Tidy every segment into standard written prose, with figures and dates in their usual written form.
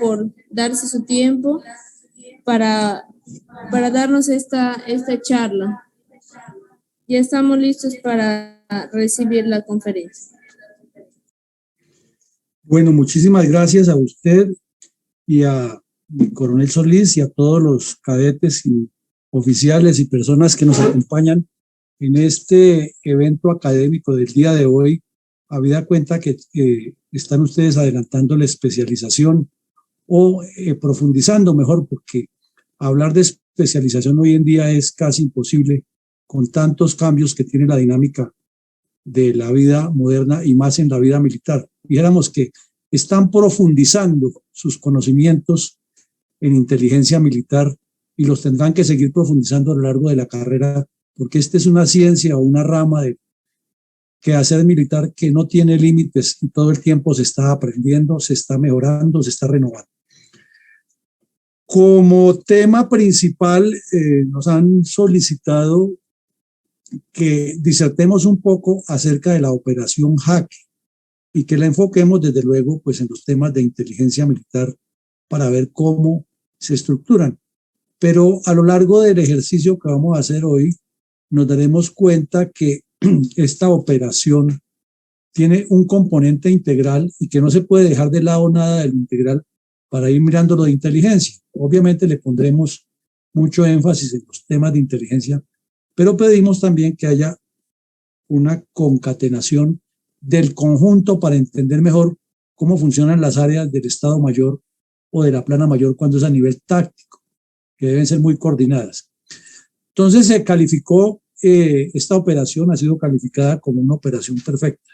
por darse su tiempo para, para darnos esta charla. Ya estamos listos para recibir la conferencia. Bueno, muchísimas gracias a usted y a mi coronel Solís y a todos los cadetes y oficiales y personas que nos acompañan en este evento académico del día de hoy, habida cuenta que están ustedes adelantando la especialización o profundizando mejor, porque hablar de especialización hoy en día es casi imposible con tantos cambios que tiene la dinámica de la vida moderna y más en la vida militar. Dijéramos que están profundizando sus conocimientos en inteligencia militar y los tendrán que seguir profundizando a lo largo de la carrera, porque esta es una ciencia o una rama de quehacer militar que no tiene límites y todo el tiempo se está aprendiendo, se está mejorando, se está renovando. Como tema principal, nos han solicitado que disertemos un poco acerca de la operación Jaque y que la enfoquemos desde luego pues en los temas de inteligencia militar para ver cómo se estructuran. Pero a lo largo del ejercicio que vamos a hacer hoy nos daremos cuenta que esta operación tiene un componente integral y que no se puede dejar de lado nada del integral para ir mirando lo de inteligencia. Obviamente le pondremos mucho énfasis en los temas de inteligencia, pero pedimos también que haya una concatenación del conjunto para entender mejor cómo funcionan las áreas del Estado Mayor o de la Plana Mayor cuando es a nivel táctico, que deben ser muy coordinadas. Entonces se calificó, esta operación ha sido calificada como una operación perfecta,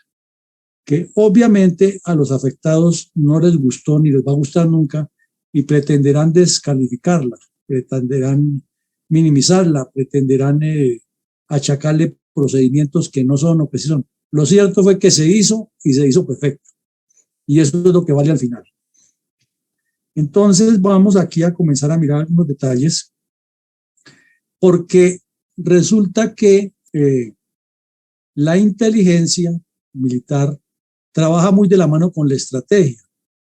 que obviamente a los afectados no les gustó ni les va a gustar nunca y pretenderán descalificarla, pretenderán minimizarla, pretenderán achacarle procedimientos que no son o que sí son. Lo cierto fue que se hizo y se hizo perfecto. Y eso es lo que vale al final. Entonces vamos aquí a comenzar a mirar algunos detalles, porque resulta que la inteligencia militar trabaja muy de la mano con la estrategia.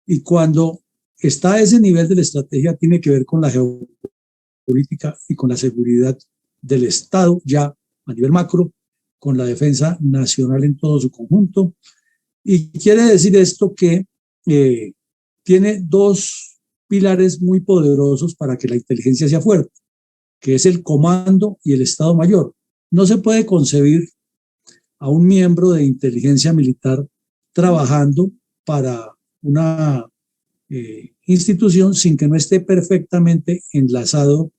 Y cuando está a ese nivel de la estrategia, tiene que ver con la geopolítica y con la seguridad del Estado, ya a nivel macro, con la defensa nacional en todo su conjunto. Y quiere decir esto que tiene dos pilares muy poderosos para que la inteligencia sea fuerte, que es el comando y el Estado Mayor. No se puede concebir a un miembro de inteligencia militar trabajando para una institución sin que no esté perfectamente enlazado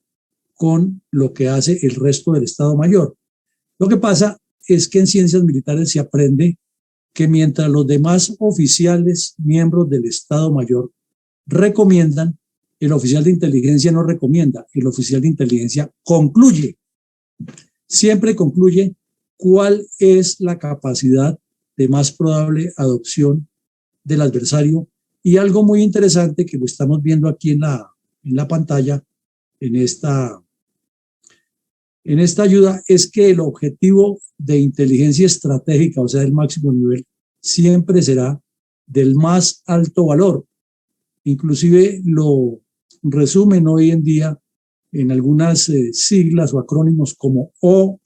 con lo que hace el resto del Estado Mayor. Lo que pasa es que en ciencias militares se aprende que mientras los demás oficiales, miembros del Estado Mayor, recomiendan, el oficial de inteligencia no recomienda, el oficial de inteligencia concluye. Siempre concluye cuál es la capacidad de más probable adopción del adversario. Y algo muy interesante que lo estamos viendo aquí en la pantalla, en esta ayuda, es que el objetivo de inteligencia estratégica, o sea, del máximo nivel, siempre será del más alto valor. Inclusive lo resumen hoy en día en algunas siglas o acrónimos como OAW,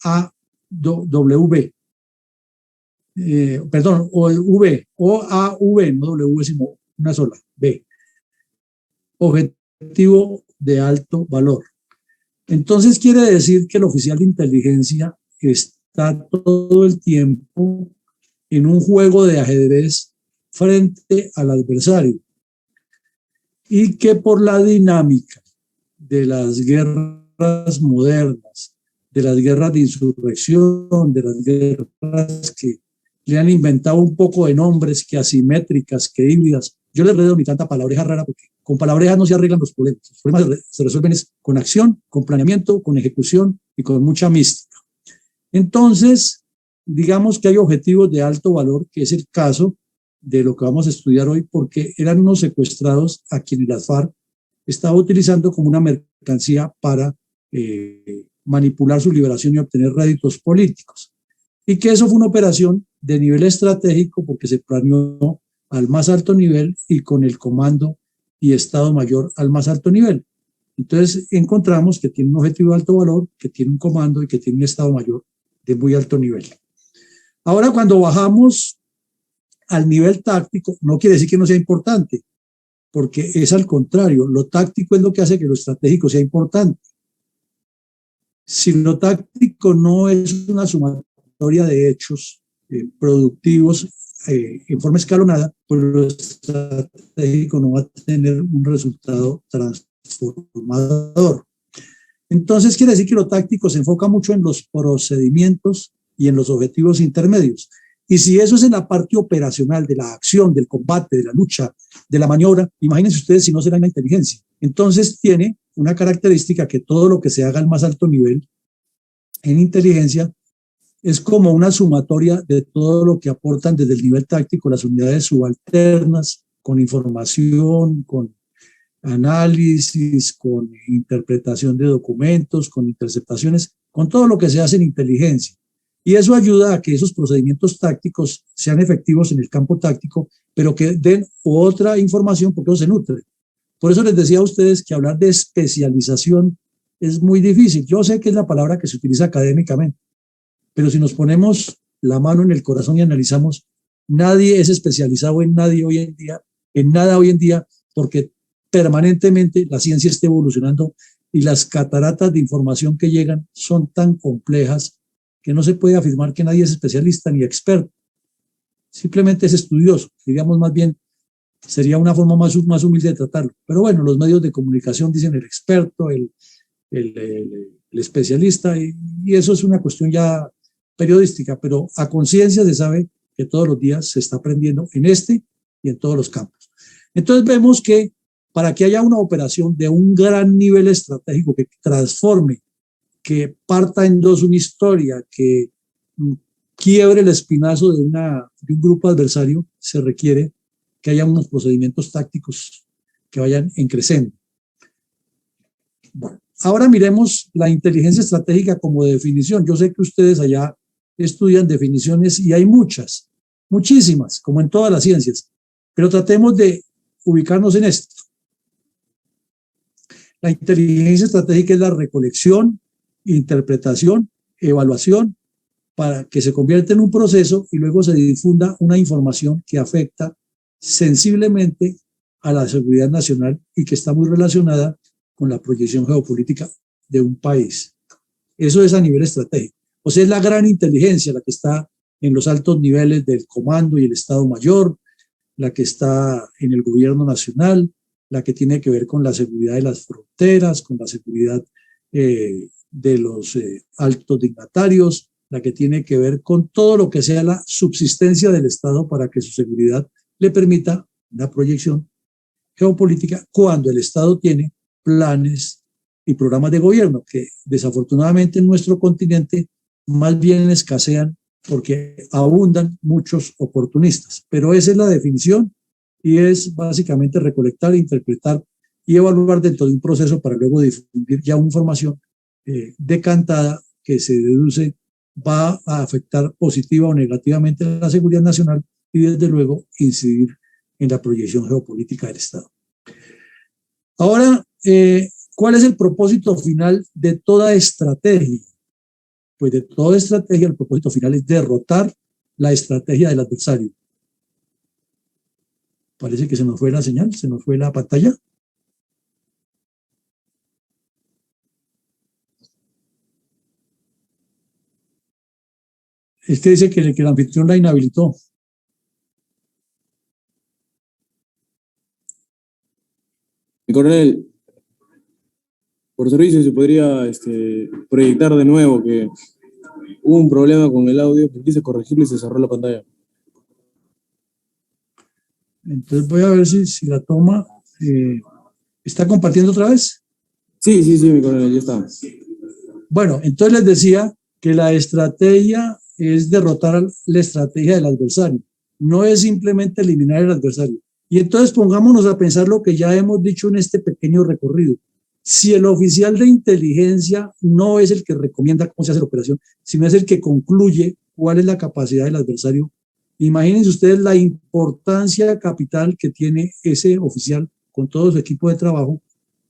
OAV, no W, sino una sola, B. Objetivo de alto valor. Entonces quiere decir que el oficial de inteligencia está todo el tiempo en un juego de ajedrez frente al adversario y que por la dinámica de las guerras modernas, de las guerras de insurrección, de las guerras que le han inventado un poco de nombres, que asimétricas, que híbridas. Yo les redondo mi tanta palabreja rara porque con palabrejas no se arreglan los problemas. Los problemas se resuelven con acción, con planeamiento, con ejecución y con mucha mística. Entonces, digamos que hay objetivos de alto valor, que es el caso de lo que vamos a estudiar hoy, porque eran unos secuestrados a quienes las FARC estaba utilizando como una mercancía para manipular su liberación y obtener réditos políticos. Y que eso fue una operación de nivel estratégico porque se planeó al más alto nivel y con el comando y Estado Mayor al más alto nivel. Entonces encontramos que tiene un objetivo de alto valor, que tiene un comando y que tiene un Estado Mayor de muy alto nivel. Ahora, cuando bajamos al nivel táctico, no quiere decir que no sea importante, porque es al contrario, lo táctico es lo que hace que lo estratégico sea importante. Si lo táctico no es una sumatoria de hechos productivos en forma escalonada, pues lo estratégico no va a tener un resultado transformador. Entonces quiere decir que lo táctico se enfoca mucho en los procedimientos y en los objetivos intermedios. Y si eso es en la parte operacional de la acción, del combate, de la lucha, de la maniobra, imagínense ustedes si no será en la inteligencia. Entonces tiene una característica que todo lo que se haga al más alto nivel en inteligencia es como una sumatoria de todo lo que aportan desde el nivel táctico las unidades subalternas, con información, con análisis, con interpretación de documentos, con interceptaciones, con todo lo que se hace en inteligencia. Y eso ayuda a que esos procedimientos tácticos sean efectivos en el campo táctico, pero que den otra información porque eso se nutre. Por eso les decía a ustedes que hablar de especialización es muy difícil. Yo sé que es la palabra que se utiliza académicamente, pero si nos ponemos la mano en el corazón y analizamos, nadie es especializado en nadie hoy en día, en nada hoy en día, porque permanentemente la ciencia está evolucionando y las cataratas de información que llegan son tan complejas que no se puede afirmar que nadie es especialista ni experto. Simplemente es estudioso, diríamos más bien, sería una forma más humilde de tratarlo. Pero bueno, los medios de comunicación dicen el experto, el especialista, y eso es una cuestión ya periodística, pero a conciencia se sabe que todos los días se está aprendiendo en este y en todos los campos. Entonces vemos que para que haya una operación de un gran nivel estratégico que transforme, que parta en dos una historia, que quiebre el espinazo de un grupo adversario, se requiere que haya unos procedimientos tácticos que vayan en creciendo. Bueno, ahora miremos la inteligencia estratégica como definición. Yo sé que ustedes allá estudian definiciones y hay muchas, muchísimas, como en todas las ciencias, pero tratemos de ubicarnos en esto. La inteligencia estratégica es la recolección, interpretación, evaluación, para que se convierta en un proceso y luego se difunda una información que afecta sensiblemente a la seguridad nacional y que está muy relacionada con la proyección geopolítica de un país. Eso es a nivel estratégico. O sea, es la gran inteligencia la que está en los altos niveles del comando y el Estado Mayor, la que está en el gobierno nacional, la que tiene que ver con la seguridad de las fronteras, con la seguridad de los altos dignatarios, la que tiene que ver con todo lo que sea la subsistencia del Estado para que su seguridad le permita una proyección geopolítica cuando el Estado tiene planes y programas de gobierno que desafortunadamente en nuestro continente más bien escasean porque abundan muchos oportunistas. Pero esa es la definición y es básicamente recolectar, interpretar y evaluar dentro de un proceso para luego difundir ya una información decantada que se deduce va a afectar positiva o negativamente a la seguridad nacional y desde luego incidir en la proyección geopolítica del Estado. Ahora, ¿cuál es el propósito final de toda estrategia? Pues de toda estrategia el propósito final es derrotar la estrategia del adversario. Parece que se nos fue la señal, se nos fue la pantalla. Es que dice que el anfitrión la inhabilitó. Mi coronel, por servicio se podría proyectar de nuevo que hubo un problema con el audio, que quise corregirlo y se cerró la pantalla. Entonces voy a ver si la toma. ¿Está compartiendo otra vez? Sí, mi coronel, ya está. Bueno, entonces les decía que la estrategia es derrotar la estrategia del adversario. No es simplemente eliminar el adversario. Y entonces pongámonos a pensar lo que ya hemos dicho en este pequeño recorrido. Si el oficial de inteligencia no es el que recomienda cómo se hace la operación, sino es el que concluye cuál es la capacidad del adversario, imagínense ustedes la importancia capital que tiene ese oficial con todo su equipo de trabajo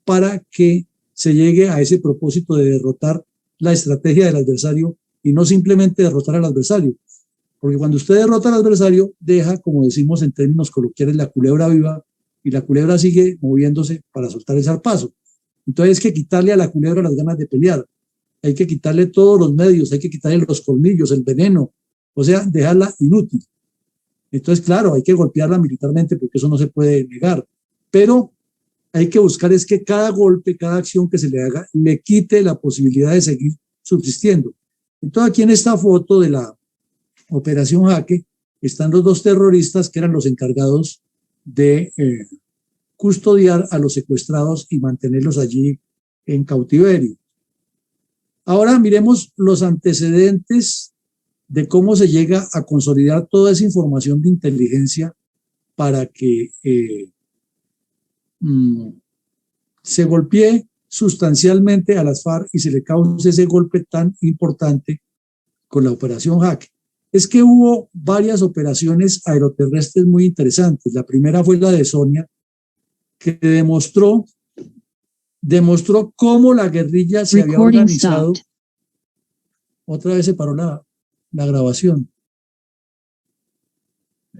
para que se llegue a ese propósito de derrotar la estrategia del adversario y no simplemente derrotar al adversario. Porque cuando usted derrota al adversario, deja, como decimos en términos coloquiales, la culebra viva y la culebra sigue moviéndose para soltar el zarpazo. Entonces hay que quitarle a la culebra las ganas de pelear. Hay que quitarle todos los medios, hay que quitarle los colmillos, el veneno, o sea, dejarla inútil. Entonces, claro, hay que golpearla militarmente porque eso no se puede negar, pero hay que buscar es que cada golpe, cada acción que se le haga, le quite la posibilidad de seguir subsistiendo. Entonces, aquí en esta foto de la Operación Jaque están los dos terroristas que eran los encargados de custodiar a los secuestrados y mantenerlos allí en cautiverio. Ahora miremos los antecedentes de cómo se llega a consolidar toda esa información de inteligencia para que se golpee sustancialmente a las FARC y se le cause ese golpe tan importante con la Operación Jaque. Es que hubo varias operaciones aeroterrestres muy interesantes. La primera fue la de Sonia, que demostró cómo la guerrilla se había organizado. Otra vez se paró la grabación.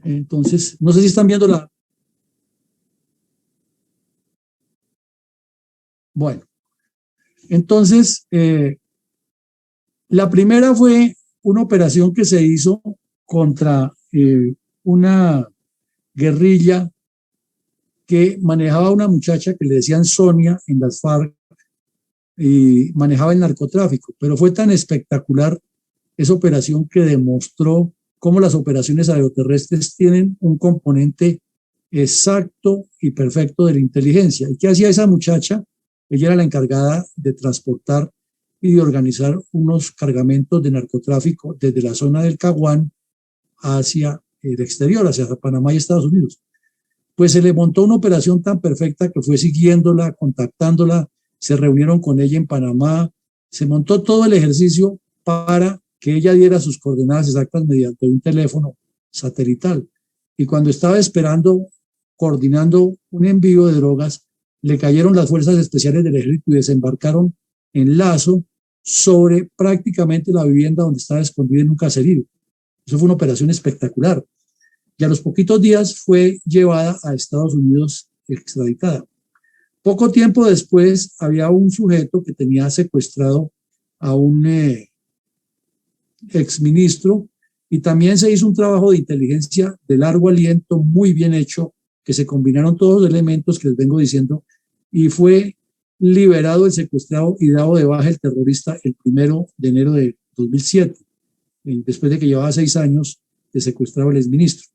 Entonces, no sé si están viendo la... Bueno, entonces, la primera fue una operación que se hizo contra una guerrilla que manejaba una muchacha que le decían Sonia en las FARC y manejaba el narcotráfico, pero fue tan espectacular esa operación que demostró cómo las operaciones aeroterrestres tienen un componente exacto y perfecto de la inteligencia. ¿Y qué hacía esa muchacha? Ella era la encargada de transportar y de organizar unos cargamentos de narcotráfico desde la zona del Caguán hacia el exterior, hacia Panamá y Estados Unidos. Pues se le montó una operación tan perfecta que fue siguiéndola, contactándola, se reunieron con ella en Panamá, se montó todo el ejercicio para que ella diera sus coordenadas exactas mediante un teléfono satelital. Y cuando estaba esperando, coordinando un envío de drogas, le cayeron las fuerzas especiales del ejército y desembarcaron en Lazo sobre prácticamente la vivienda donde estaba escondida en un caserío. Eso fue una operación espectacular. Y a los poquitos días fue llevada a Estados Unidos extraditada. Poco tiempo después había un sujeto que tenía secuestrado a un exministro y también se hizo un trabajo de inteligencia de largo aliento, muy bien hecho, que se combinaron todos los elementos que les vengo diciendo y fue liberado el secuestrado y dado de baja el terrorista el 1 de enero de 2007, después de que llevaba 6 años de secuestrado el exministro.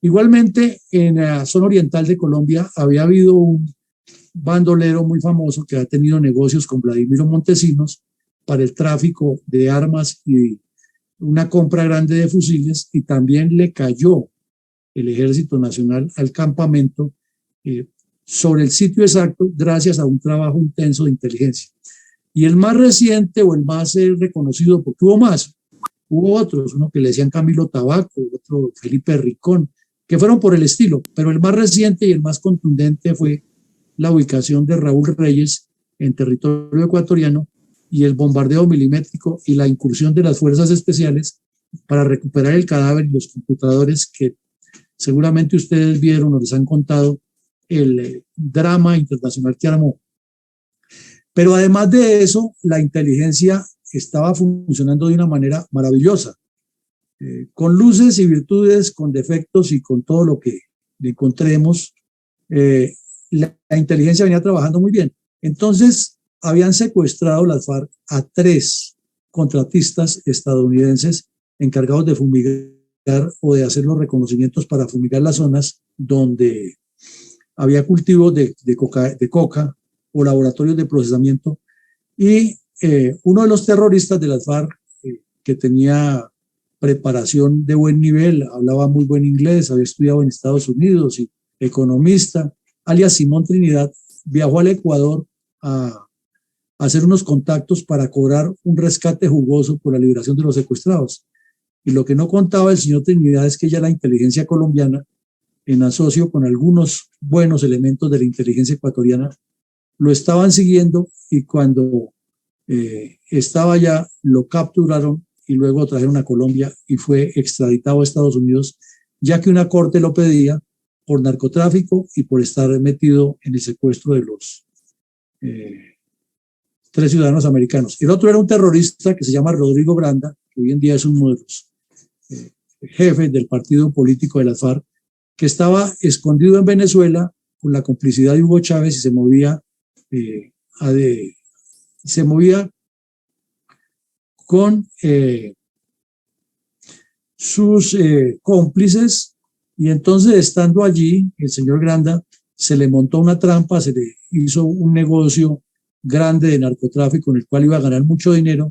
Igualmente, en la zona oriental de Colombia había habido un bandolero muy famoso que ha tenido negocios con Vladimiro Montesinos para el tráfico de armas y una compra grande de fusiles, y también le cayó el Ejército Nacional al campamento sobre el sitio exacto gracias a un trabajo intenso de inteligencia. Y el más reciente o el más reconocido, porque hubo otros, uno que le decían Camilo Tabaco, otro Felipe Ricón, que fueron por el estilo, pero el más reciente y el más contundente fue la ubicación de Raúl Reyes en territorio ecuatoriano y el bombardeo milimétrico y la incursión de las fuerzas especiales para recuperar el cadáver y los computadores que seguramente ustedes vieron o les han contado el drama internacional que armó. Pero además de eso, la inteligencia estaba funcionando de una manera maravillosa, con luces y virtudes, con defectos y con todo lo que le encontremos. La inteligencia venía trabajando muy bien. Entonces, habían secuestrado las FARC a 3 contratistas estadounidenses encargados de fumigar o de hacer los reconocimientos para fumigar las zonas donde había cultivos de coca o laboratorios de procesamiento. Y uno de los terroristas de las FARC, que tenía preparación de buen nivel, hablaba muy buen inglés, había estudiado en Estados Unidos y economista, alias Simón Trinidad, viajó al Ecuador a hacer unos contactos para cobrar un rescate jugoso por la liberación de los secuestrados. Y lo que no contaba el señor Trinidad es que ya la inteligencia colombiana en asocio con algunos buenos elementos de la inteligencia ecuatoriana, lo estaban siguiendo y cuando estaba allá lo capturaron y luego lo trajeron a Colombia y fue extraditado a Estados Unidos, ya que una corte lo pedía por narcotráfico y por estar metido en el secuestro de los 3 ciudadanos americanos. El otro era un terrorista que se llama Rodrigo Granda, que hoy en día es uno de los jefes del partido político de las FARC, que estaba escondido en Venezuela con la complicidad de Hugo Chávez y se movía con sus cómplices, y entonces estando allí el señor Granda se le montó una trampa, se le hizo un negocio grande de narcotráfico en el cual iba a ganar mucho dinero,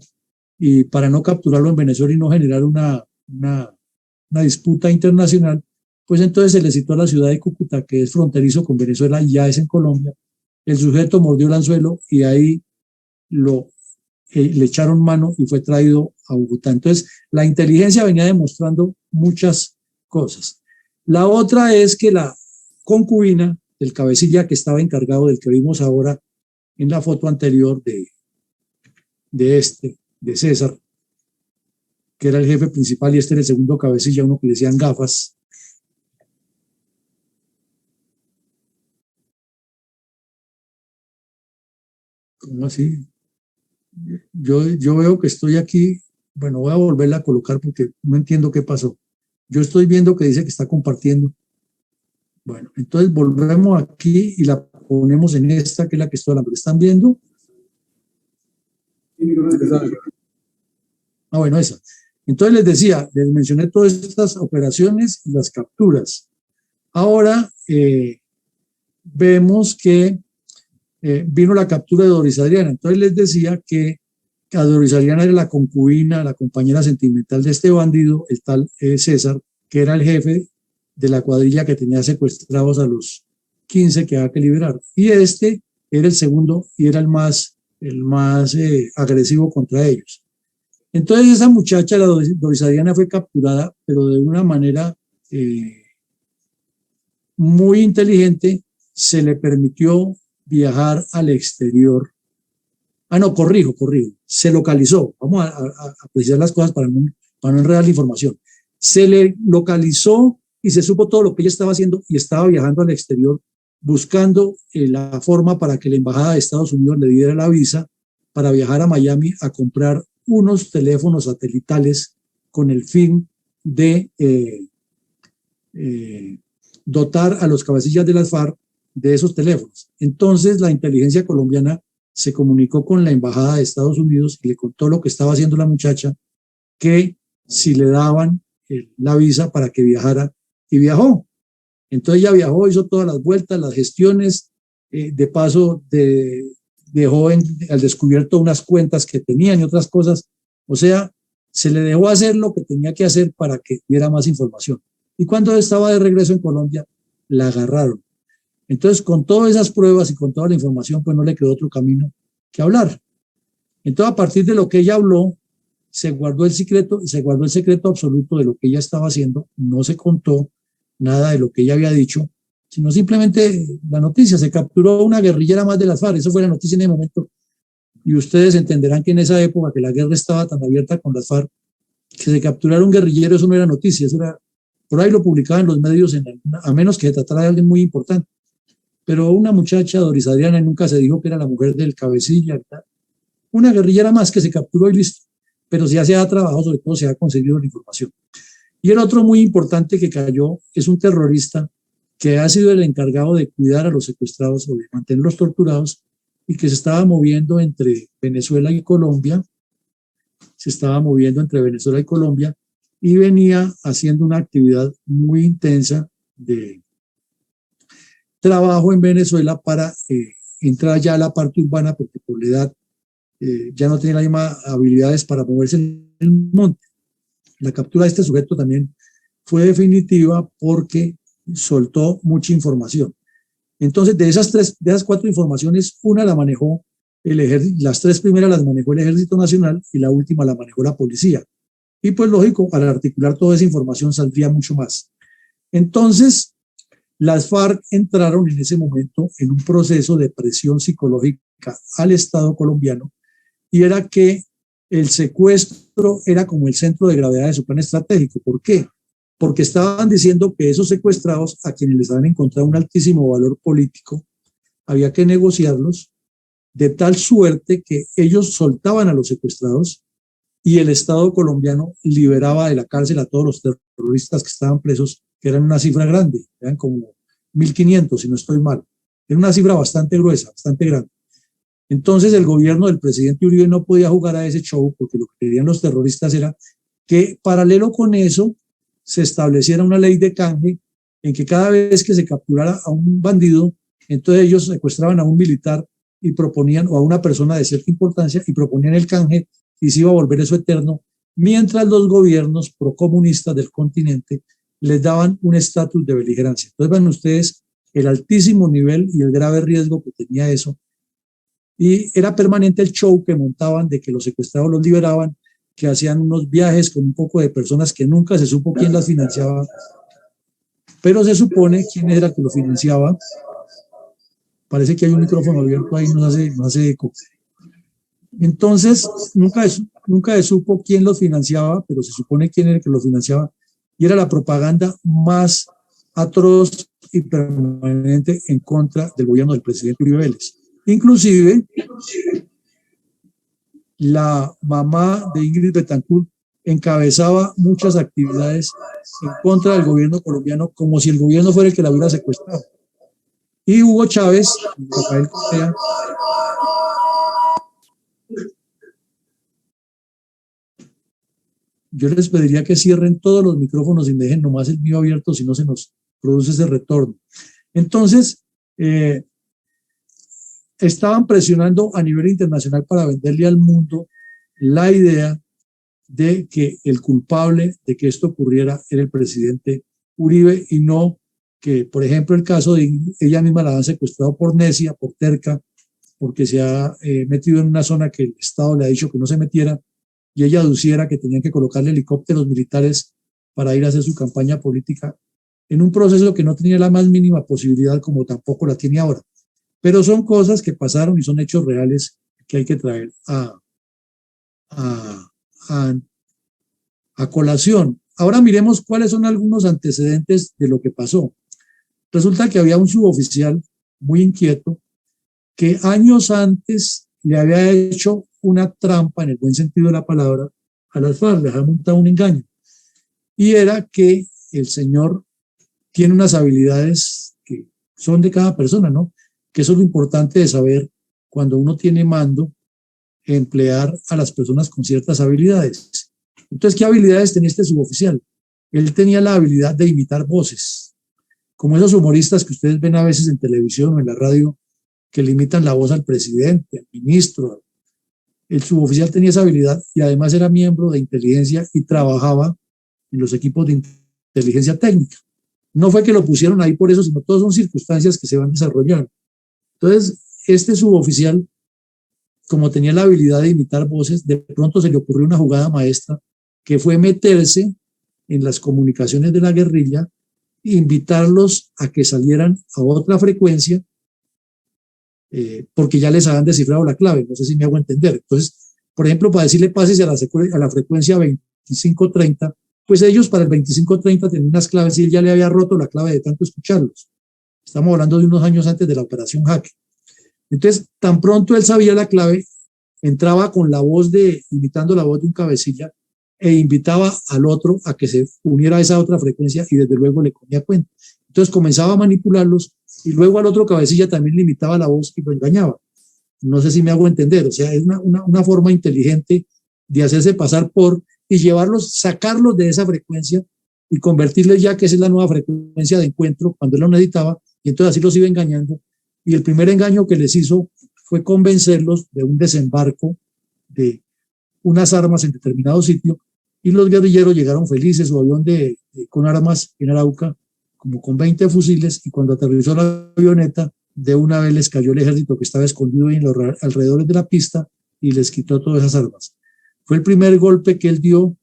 y para no capturarlo en Venezuela y no generar una disputa internacional, pues entonces se le citó a la ciudad de Cúcuta, que es fronterizo con Venezuela y ya es en Colombia. El sujeto mordió el anzuelo y ahí le echaron mano y fue traído a Bogotá. Entonces, la inteligencia venía demostrando muchas cosas. La otra es que la concubina del cabecilla que estaba encargado del que vimos ahora en la foto anterior de César, que era el jefe principal, y este era el segundo cabecilla, uno que le decían Gafas. ¿Cómo así? Yo veo que estoy aquí, bueno, voy a volverla a colocar porque no entiendo qué pasó. Yo estoy viendo que dice que está compartiendo. Bueno, entonces volvemos aquí y la ponemos en esta, que es la que estoy hablando. ¿Están viendo? Ah, bueno, esa. Entonces les decía, les mencioné todas estas operaciones y las capturas. Ahora vemos que vino la captura de Doris Adriana. Entonces les decía que a Doris Adriana era la concubina, la compañera sentimental de este bandido, el tal César, que era el jefe de la cuadrilla que tenía secuestrados a los 15 que había que liberar. Y este era el segundo y era el más agresivo contra ellos. Entonces esa muchacha, la Doris Adriana, fue capturada, pero de una manera muy inteligente. Se le permitió viajar al exterior. No, corrijo. Se localizó. Vamos a precisar las cosas para no enredar la información. Se le localizó y se supo todo lo que ella estaba haciendo y estaba viajando al exterior buscando la forma para que la embajada de Estados Unidos le diera la visa para viajar a Miami a comprar unos teléfonos satelitales con el fin de dotar a los cabecillas de las FARC de esos teléfonos. Entonces la inteligencia colombiana se comunicó con la embajada de Estados Unidos y le contó lo que estaba haciendo la muchacha, que si le daban la visa para que viajara, y viajó. Entonces ella viajó, hizo todas las vueltas, las gestiones, de paso dejó al descubierto unas cuentas que tenían y otras cosas. O sea, se le dejó hacer lo que tenía que hacer para que diera más información. Y cuando estaba de regreso en Colombia, la agarraron. Entonces, con todas esas pruebas y con toda la información, pues no le quedó otro camino que hablar. Entonces, a partir de lo que ella habló, se guardó el secreto absoluto de lo que ella estaba haciendo. No se contó nada de lo que ella había dicho, sino simplemente la noticia. Se capturó una guerrillera más de las FARC. Eso fue la noticia en ese momento. Y ustedes entenderán que en esa época, que la guerra estaba tan abierta con las FARC, que se capturara un guerrillero, eso no era noticia. Eso era, por ahí lo publicaban los medios, a menos que se tratara de alguien muy importante. Pero una muchacha, Doris Adriana, nunca se dijo que era la mujer del cabecilla. Una guerrillera más que se capturó y listo. Pero ya se ha trabajado, sobre todo se ha conseguido la información. Y el otro muy importante que cayó es un terrorista que ha sido el encargado de cuidar a los secuestrados o de mantenerlos torturados, y que se estaba moviendo entre Venezuela y Colombia. Y venía haciendo una actividad muy intensa de trabajo en Venezuela para entrar ya a la parte urbana, porque por la edad ya no tenía las mismas habilidades para moverse en el monte. La captura de este sujeto también fue definitiva porque soltó mucha información. Entonces, de esas 4 informaciones, una la manejó el ejército, las 3 primeras las manejó el Ejército Nacional y la última la manejó la policía. Y pues lógico, para articular toda esa información saldría mucho más. Entonces, Las FARC entraron en ese momento en un proceso de presión psicológica al Estado colombiano, y era que el secuestro era como el centro de gravedad de su plan estratégico. ¿Por qué? Porque estaban diciendo que esos secuestrados, a quienes les habían encontrado un altísimo valor político, había que negociarlos de tal suerte que ellos soltaban a los secuestrados y el Estado colombiano liberaba de la cárcel a todos los terroristas que estaban presos, que eran una cifra grande, eran como 1.500, si no estoy mal. Era una cifra bastante gruesa, bastante grande. Entonces el gobierno del presidente Uribe no podía jugar a ese show, porque lo que querían los terroristas era que, paralelo con eso, se estableciera una ley de canje en que cada vez que se capturara a un bandido, entonces ellos secuestraban a un militar y proponían, o a una persona de cierta importancia, y proponían el canje, y se iba a volver eso eterno, mientras los gobiernos procomunistas del continente les daban un estatus de beligerancia. Entonces ven ustedes el altísimo nivel y el grave riesgo que tenía eso, y era permanente el show que montaban de que los secuestrados los liberaban, que hacían unos viajes con un poco de personas que nunca se supo quién las financiaba, pero se supone quién era que lo financiaba. Parece que hay un micrófono abierto ahí, no hace eco. Entonces, nunca se supo quién los financiaba, pero se supone quién era el que los financiaba, y era la propaganda más atroz y permanente en contra del gobierno del presidente Uribe Vélez. Inclusive, la mamá de Ingrid Betancourt encabezaba muchas actividades en contra del gobierno colombiano, como si el gobierno fuera el que la hubiera secuestrado. Y Hugo Chávez, Rafael Correa, yo les pediría que cierren todos los micrófonos y dejen nomás el mío abierto, si no se nos produce ese retorno. Entonces, estaban presionando a nivel internacional para venderle al mundo la idea de que el culpable de que esto ocurriera era el presidente Uribe, y no que, por ejemplo, el caso de ella misma la han secuestrado por necia, por terca, porque se ha metido en una zona que el Estado le ha dicho que no se metiera, y ella aduciera que tenían que colocarle helicópteros militares para ir a hacer su campaña política en un proceso que no tenía la más mínima posibilidad, como tampoco la tiene ahora. Pero son cosas que pasaron y son hechos reales que hay que traer a colación. Ahora miremos cuáles son algunos antecedentes de lo que pasó. Resulta que había un suboficial muy inquieto que años antes le había hecho una trampa, en el buen sentido de la palabra, a las FARC, les había montado un engaño. Y era que el señor tiene unas habilidades que son de cada persona, ¿no? Que eso es lo importante de saber cuando uno tiene mando, emplear a las personas con ciertas habilidades. Entonces, ¿qué habilidades tenía este suboficial? Él tenía la habilidad de imitar voces, como esos humoristas que ustedes ven a veces en televisión o en la radio, que le imitan la voz al presidente, al ministro. El suboficial tenía esa habilidad y además era miembro de inteligencia y trabajaba en los equipos de inteligencia técnica. No fue que lo pusieron ahí por eso, sino todas son circunstancias que se van desarrollando. Entonces, este suboficial, como tenía la habilidad de imitar voces, de pronto se le ocurrió una jugada maestra, que fue meterse en las comunicaciones de la guerrilla e invitarlos a que salieran a otra frecuencia, porque ya les habían descifrado la clave. No sé si me hago entender. Entonces, por ejemplo, para decirle pásense a la frecuencia 2530, pues ellos para el 2530 tenían unas claves y él ya le había roto la clave de tanto escucharlos. Estamos hablando de unos años antes de la operación Jaque. Entonces, tan pronto él sabía la clave, entraba con la voz imitando la voz de un cabecilla, e invitaba al otro a que se uniera a esa otra frecuencia, y desde luego le comía cuenta. Entonces comenzaba a manipularlos, y luego al otro cabecilla también le imitaba la voz y lo engañaba. No sé si me hago entender. O sea, es una forma inteligente de hacerse pasar por y llevarlos, sacarlos de esa frecuencia y convertirles ya que esa es la nueva frecuencia de encuentro cuando él lo necesitaba, y entonces así los iba engañando. Y el primer engaño que les hizo fue convencerlos de un desembarco de unas armas en determinado sitio, y los guerrilleros llegaron felices, su avión con armas en Arauca, como con 20 fusiles, y cuando aterrizó la avioneta, de una vez les cayó el ejército que estaba escondido en los alrededores de la pista y les quitó todas esas armas. Fue el primer golpe que él dio,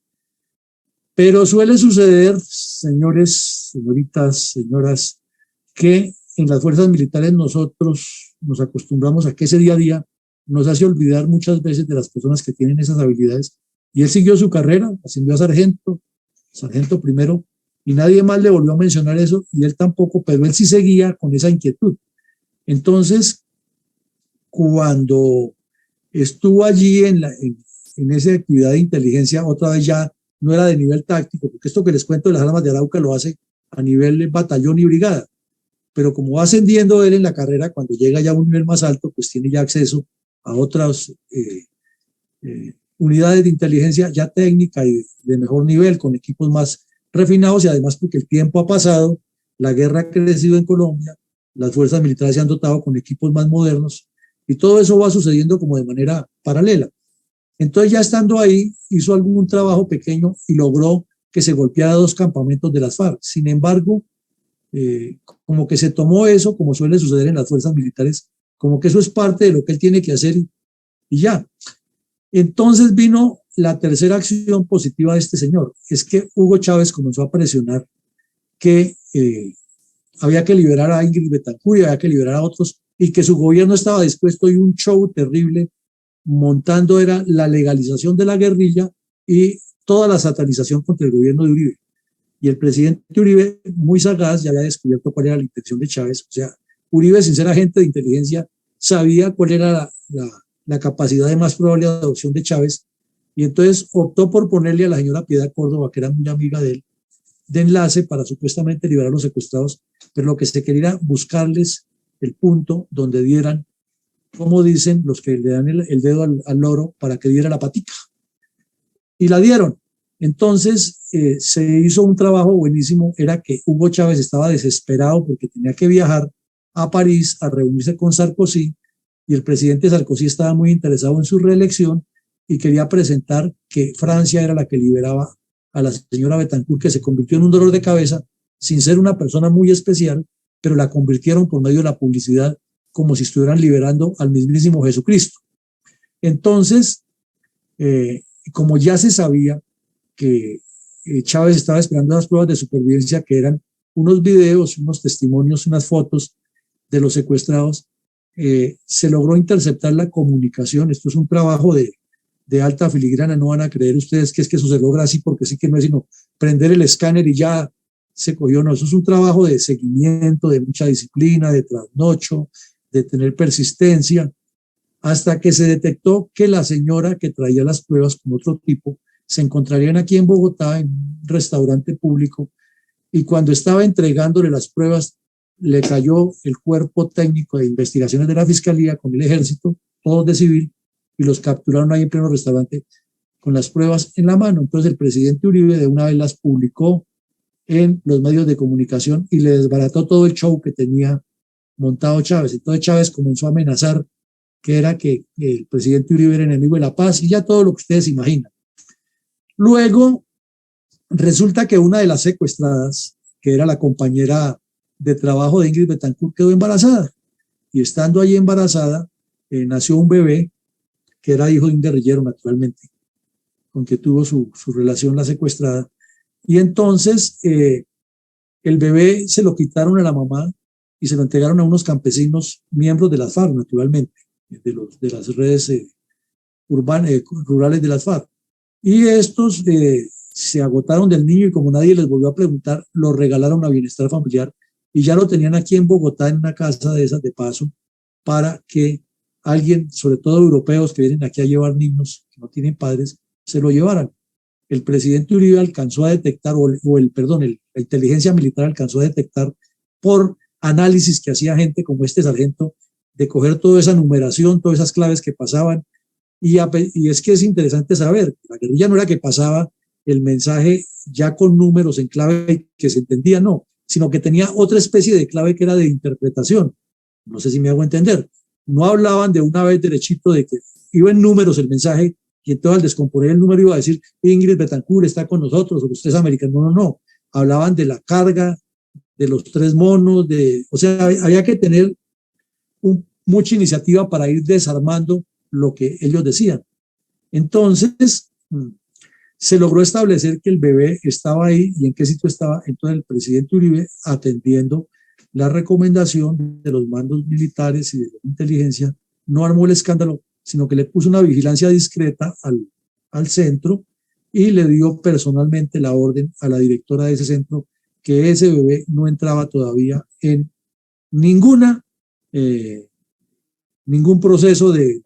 pero suele suceder, señores, señoritas, señoras, que en las fuerzas militares nosotros nos acostumbramos a que ese día a día nos hace olvidar muchas veces de las personas que tienen esas habilidades. Y él siguió su carrera, ascendió a sargento primero, y nadie más le volvió a mencionar eso, y él tampoco, pero él sí seguía con esa inquietud. Entonces, cuando estuvo allí en esa actividad de inteligencia, otra vez ya no era de nivel táctico, porque esto que les cuento de las armas de Arauca lo hace a nivel batallón y brigada, pero como va ascendiendo él en la carrera, cuando llega ya a un nivel más alto, pues tiene ya acceso a otras unidades de inteligencia ya técnica y de mejor nivel, con equipos más refinados, y además porque el tiempo ha pasado, la guerra ha crecido en Colombia, las fuerzas militares se han dotado con equipos más modernos, y todo eso va sucediendo como de manera paralela. Entonces, ya estando ahí, hizo algún trabajo pequeño y logró que se golpeara 2 campamentos de las FARC. Sin embargo, como que se tomó eso, como suele suceder en las fuerzas militares, como que eso es parte de lo que él tiene que hacer, y ya. Entonces vino la tercera acción positiva de este señor, es que Hugo Chávez comenzó a presionar que había que liberar a Ingrid Betancourt y había que liberar a otros, y que su gobierno estaba dispuesto, y un show terrible montando era la legalización de la guerrilla y toda la satanización contra el gobierno de Uribe. Y el presidente Uribe, muy sagaz, ya había descubierto cuál era la intención de Chávez. O sea, Uribe, sin ser agente de inteligencia, sabía cuál era la capacidad de más probable adopción de Chávez, y entonces optó por ponerle a la señora Piedad Córdoba, que era muy amiga de él, de enlace para supuestamente liberar a los secuestrados, pero lo que se quería era buscarles el punto donde dieran, como dicen los que le dan el dedo al loro, para que diera la patica. Y la dieron. Entonces se hizo un trabajo buenísimo, era que Hugo Chávez estaba desesperado porque tenía que viajar a París a reunirse con Sarkozy, y el presidente Sarkozy estaba muy interesado en su reelección y quería presentar que Francia era la que liberaba a la señora Betancourt, que se convirtió en un dolor de cabeza sin ser una persona muy especial, pero la convirtieron por medio de la publicidad como si estuvieran liberando al mismísimo Jesucristo. Entonces, como ya se sabía que Chávez estaba esperando las pruebas de supervivencia, que eran unos videos, unos testimonios, unas fotos de los secuestrados, se logró interceptar la comunicación. Esto es un trabajo de alta filigrana, no van a creer ustedes que es que eso se logra así porque sí, que no es sino prender el escáner y ya se cogió. No, eso es un trabajo de seguimiento, de mucha disciplina, de trasnocho, de tener persistencia, hasta que se detectó que la señora que traía las pruebas con otro tipo se encontrarían aquí en Bogotá en un restaurante público, y cuando estaba entregándole las pruebas le cayó el cuerpo técnico de investigaciones de la Fiscalía con el Ejército, todos de civil, y los capturaron ahí en pleno restaurante con las pruebas en la mano. Entonces el presidente Uribe de una vez las publicó en los medios de comunicación y le desbarató todo el show que tenía montado Chávez. Entonces Chávez comenzó a amenazar que era que el presidente Uribe era enemigo de la paz, y ya todo lo que ustedes imaginan. Luego resulta que una de las secuestradas, que era la compañera de trabajo de Ingrid Betancourt, quedó embarazada, y estando allí embarazada nació un bebé que era hijo de un guerrillero, naturalmente, con que tuvo su relación la secuestrada. Y entonces el bebé se lo quitaron a la mamá y se lo entregaron a unos campesinos, miembros de las FARC, naturalmente, de las redes rurales de las FARC. Y estos se agotaron del niño, y como nadie les volvió a preguntar, lo regalaron a Bienestar Familiar, y ya lo tenían aquí en Bogotá en una casa de esas de paso, para que alguien, sobre todo europeos que vienen aquí a llevar niños que no tienen padres, se lo llevaran. El presidente Uribe alcanzó a detectar, la inteligencia militar alcanzó a detectar, por análisis que hacía gente como este sargento, de coger toda esa numeración, todas esas claves que pasaban, y es que es interesante saber, la guerrilla no era que pasaba el mensaje ya con números en clave que se entendía, no, sino que tenía otra especie de clave que era de interpretación. No sé si me hago entender. No hablaban de una vez derechito de que iba en números el mensaje, y entonces al descomponer el número iba a decir Ingrid Betancourt está con nosotros, o los 3 americanos. No, no, no. Hablaban de la carga, de los 3 monos, o sea, había que tener mucha iniciativa para ir desarmando lo que ellos decían. Entonces, se logró establecer que el bebé estaba ahí y en qué sitio estaba. Entonces el presidente Uribe, atendiendo la recomendación de los mandos militares y de la inteligencia no armó el escándalo, sino que le puso una vigilancia discreta al centro y le dio personalmente la orden a la directora de ese centro que ese bebé no entraba todavía en ningún proceso de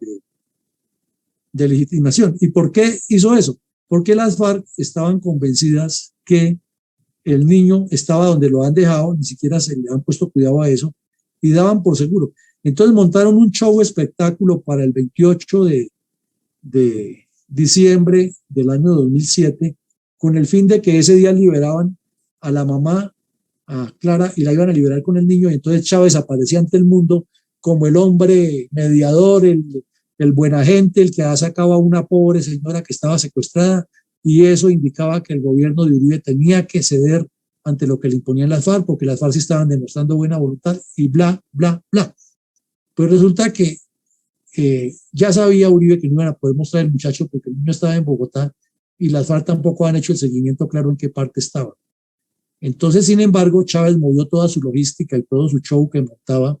legitimación. ¿Y por qué hizo eso? Porque las FARC estaban convencidas que el niño estaba donde lo han dejado, ni siquiera se le han puesto cuidado a eso, y daban por seguro. Entonces montaron un show espectáculo para el 28 de diciembre del año 2007, con el fin de que ese día liberaban a la mamá, a Clara, y la iban a liberar con el niño, y entonces Chávez aparecía ante el mundo como el hombre mediador, el buen agente, el que ha sacado a una pobre señora que estaba secuestrada, y eso indicaba que el gobierno de Uribe tenía que ceder ante lo que le imponían las FARC, porque las FARC sí estaban demostrando buena voluntad, y bla, bla, bla. Pues resulta que ya sabía Uribe que no iban a poder mostrar el muchacho porque el niño estaba en Bogotá, y las FARC tampoco han hecho el seguimiento claro en qué parte estaba. Entonces, sin embargo, Chávez movió toda su logística y todo su show que montaba,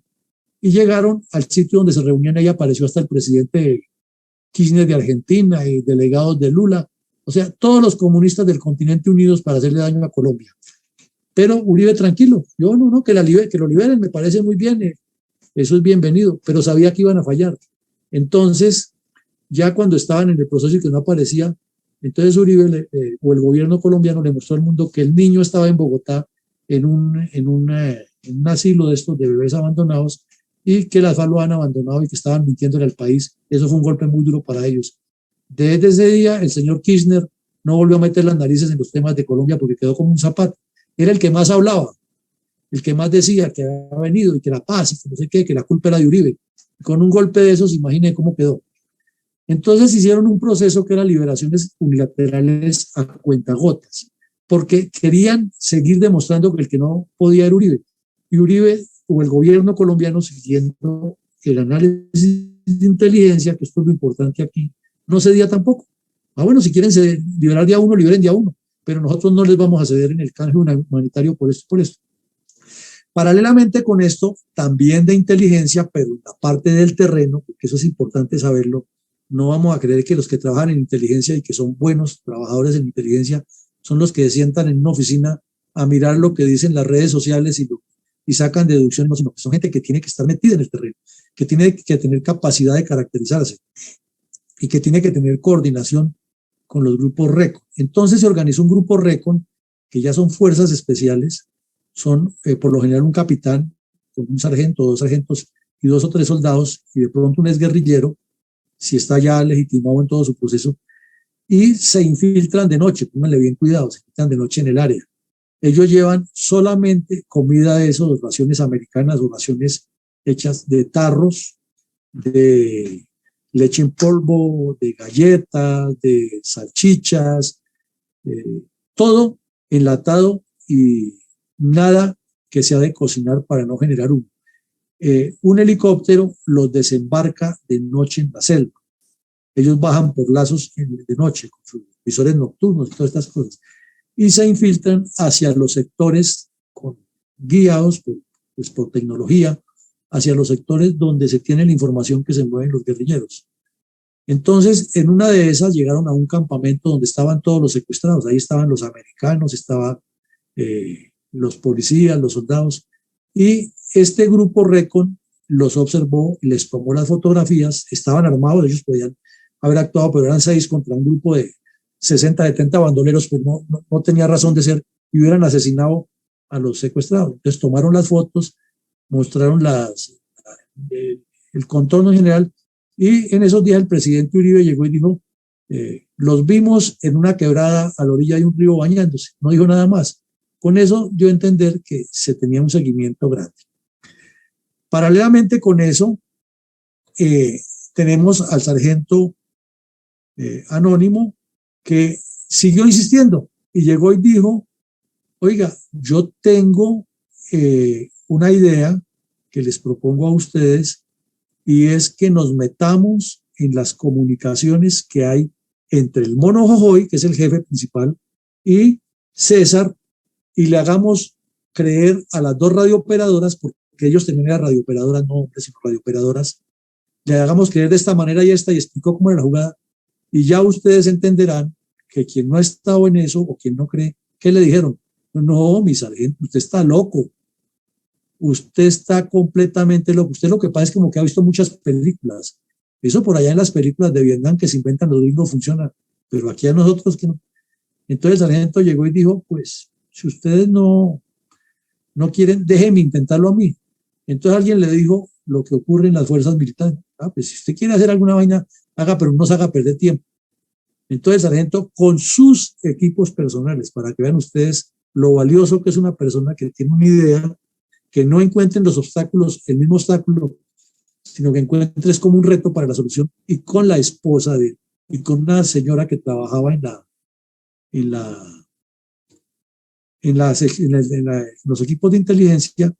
y llegaron al sitio donde se reunían. Ahí apareció hasta el presidente Kirchner de Argentina y delegados de Lula, o sea, todos los comunistas del continente unidos para hacerle daño a Colombia. Pero Uribe tranquilo, yo no, que lo liberen, me parece muy bien, eso es bienvenido, pero sabía que iban a fallar. Entonces, ya cuando estaban en el proceso y que no aparecía, entonces Uribe o el gobierno colombiano le mostró al mundo que el niño estaba en Bogotá en un asilo de estos de bebés abandonados, y que las FARC lo han abandonado y que estaban mintiéndole al país. Eso fue un golpe muy duro para ellos. Desde ese día, el señor Kirchner no volvió a meter las narices en los temas de Colombia porque quedó como un zapato. Era el que más hablaba, el que más decía que había venido y que la paz y que no sé qué, que la culpa era de Uribe. Y con un golpe de esos, imagínense cómo quedó. Entonces hicieron un proceso que era liberaciones unilaterales a cuentagotas, porque querían seguir demostrando que el que no podía era Uribe. Y Uribe o el gobierno colombiano, siguiendo el análisis de inteligencia, que esto es lo importante aquí, no cedía tampoco. Bueno, si quieren liberar de a uno, liberen de a uno, pero nosotros no les vamos a ceder en el canje humanitario por esto y por esto. Paralelamente con esto, también de inteligencia, pero en la parte del terreno, porque eso es importante saberlo, no vamos a creer que los que trabajan en inteligencia y que son buenos trabajadores en inteligencia son los que se sientan en una oficina a mirar lo que dicen las redes sociales y sacan deducciones, no, sino que son gente que tiene que estar metida en el terreno, que tiene que tener capacidad de caracterizarse y que tiene que tener coordinación con los grupos RECON. Entonces se organizó un grupo RECON, que ya son fuerzas especiales, son por lo general un capitán con un sargento, 2 sargentos y 2 o 3 soldados, y de pronto un exguerrillero, si está ya legitimado en todo su proceso, y se infiltran de noche, pónganle bien cuidado, se infiltran de noche en el área. Ellos llevan solamente comida de esos, raciones americanas o raciones hechas de tarros, de leche en polvo, de galletas, de salchichas, todo enlatado y nada que se ha de cocinar para no generar humo. Un helicóptero los desembarca de noche en la selva. Ellos bajan por lazos de noche con sus visores nocturnos y todas estas cosas, y se infiltran hacia los sectores guiados por tecnología, hacia los sectores donde se tiene la información que se mueven los guerrilleros. Entonces, en una de esas llegaron a un campamento donde estaban todos los secuestrados. Ahí estaban los americanos, estaban los policías, los soldados, y este grupo RECON los observó, les tomó las fotografías, estaban armados, ellos podían haber actuado, pero eran 6 contra un grupo de 60, 70 bandoleros, pues no tenía razón de ser, y hubieran asesinado a los secuestrados. Entonces tomaron las fotos, mostraron el contorno general, y en esos días el presidente Uribe llegó y dijo, los vimos en una quebrada a la orilla de un río bañándose, no dijo nada más. Con eso dio a entender que se tenía un seguimiento grande. Paralelamente con eso, tenemos al sargento anónimo que siguió insistiendo y llegó y dijo, oiga, yo tengo una idea que les propongo a ustedes, y es que nos metamos en las comunicaciones que hay entre el Mono Jojoy, que es el jefe principal, y César, y le hagamos creer a las dos radiooperadoras, porque ellos tenían las radiooperadoras, no hombres, sino radiooperadoras, le hagamos creer de esta manera y explicó cómo era la jugada, y ya ustedes entenderán que quien no ha estado en eso o quien no cree, ¿qué le dijeron? No, mi sargento, usted está loco, usted está completamente loco, usted lo que pasa es como que ha visto muchas películas, eso por allá en las películas de Vietnam que se inventan los gringos funciona, pero aquí a nosotros que no. Entonces el sargento llegó y dijo, pues, si ustedes no quieren, déjenme intentarlo a mí. Entonces alguien le dijo lo que ocurre en las fuerzas militares. Pues si usted quiere hacer alguna vaina, haga, pero no se haga perder tiempo. Entonces el sargento con sus equipos personales, para que vean ustedes lo valioso que es una persona que tiene una idea, que no encuentren los obstáculos, el mismo obstáculo, sino que encuentres como un reto para la solución, y con la esposa de él, y con una señora que trabajaba en los equipos de inteligencia,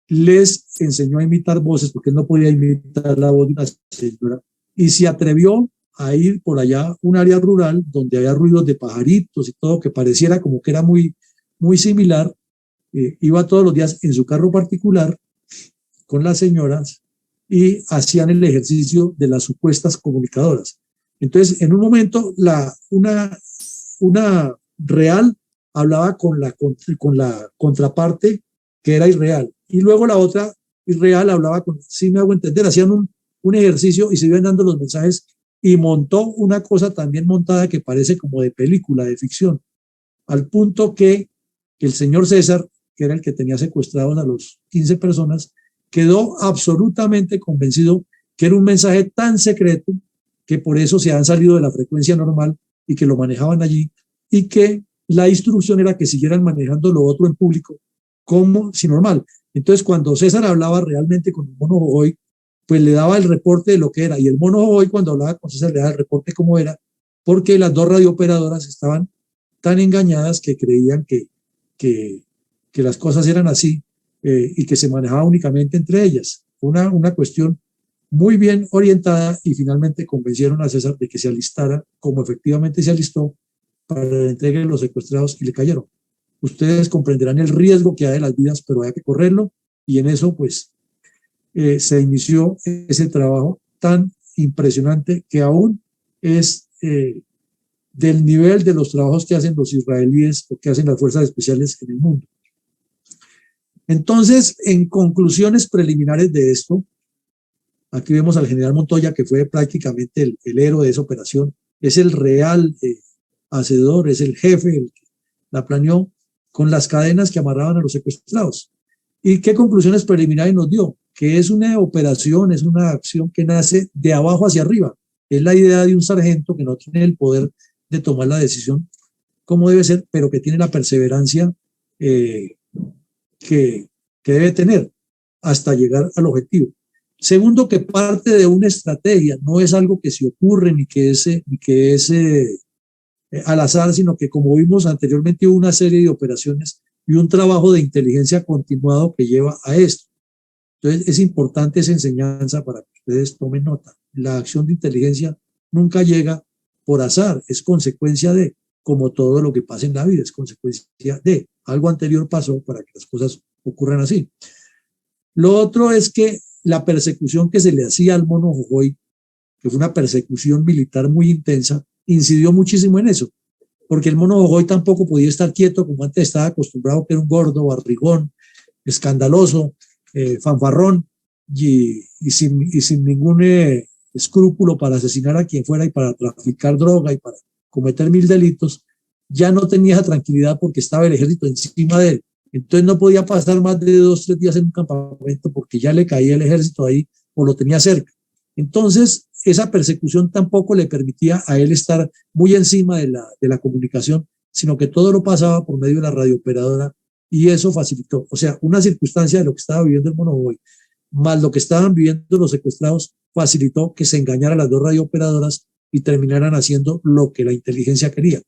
les enseñó a imitar voces, porque él no podía imitar la voz de una señora, y se atrevió a ir por allá, un área rural, donde había ruidos de pajaritos y todo, que pareciera como que era muy, muy similar. Iba todos los días en su carro particular con las señoras y hacían el ejercicio de las supuestas comunicadoras. Entonces, en un momento, una real hablaba con la contraparte que era irreal, y luego la otra irreal hablaba con, si me hago entender, hacían un ejercicio y se iban dando los mensajes, y montó una cosa también montada que parece como de película, de ficción, al punto que el señor César, que era el que tenía secuestrados a los 15 personas, quedó absolutamente convencido que era un mensaje tan secreto que por eso se han salido de la frecuencia normal y que lo manejaban allí, y que la instrucción era que siguieran manejando lo otro en público como si normal. Entonces, cuando César hablaba realmente con el mono Jojoy, pues le daba el reporte de lo que era, y el mono Jojoy cuando hablaba con César le daba el reporte cómo era, porque las dos radiooperadoras estaban tan engañadas que creían que las cosas eran así, y que se manejaba únicamente entre ellas. Una cuestión muy bien orientada, y finalmente convencieron a César de que se alistara, como efectivamente se alistó, para la entrega de los secuestrados, y le cayeron. Ustedes comprenderán el riesgo que hay de las vidas, pero hay que correrlo, y en eso pues se inició ese trabajo tan impresionante que aún es del nivel de los trabajos que hacen los israelíes o que hacen las fuerzas especiales en el mundo. Entonces, en conclusiones preliminares de esto, aquí vemos al general Montoya, que fue prácticamente el héroe de esa operación, es el real hacedor, es el jefe, el que la planeó, con las cadenas que amarraban a los secuestrados. ¿Y qué conclusiones preliminares nos dio? Que es una operación, es una acción que nace de abajo hacia arriba. Es la idea de un sargento que no tiene el poder de tomar la decisión como debe ser, pero que tiene la perseverancia que debe tener hasta llegar al objetivo. Segundo, que parte de una estrategia, no es algo que se ocurre ni que es al azar, sino que, como vimos anteriormente, hubo una serie de operaciones y un trabajo de inteligencia continuado que lleva a esto. Entonces es importante esa enseñanza para que ustedes tomen nota. La acción de inteligencia nunca llega por azar, es consecuencia de, como todo lo que pasa en la vida, es consecuencia de algo anterior pasó para que las cosas ocurran así. Lo otro es que la persecución que se le hacía al mono Jojoy, que fue una persecución militar muy intensa, incidió muchísimo en eso, porque el mono Jojoy tampoco podía estar quieto como antes estaba acostumbrado, que era un gordo, barrigón, escandaloso, fanfarrón, y sin ningún escrúpulo para asesinar a quien fuera y para traficar droga y para cometer 1000 delitos. Ya no tenía esa tranquilidad porque estaba el ejército encima de él. Entonces no podía pasar más de 2 o 3 días en un campamento porque ya le caía el ejército ahí o lo tenía cerca. Entonces esa persecución tampoco le permitía a él estar muy encima de la comunicación, sino que todo lo pasaba por medio de la radiooperadora, y eso facilitó, o sea, una circunstancia de lo que estaba viviendo el mono Jojoy, más lo que estaban viviendo los secuestrados, facilitó que se engañaran las dos radiooperadoras y terminaran haciendo lo que la inteligencia quería.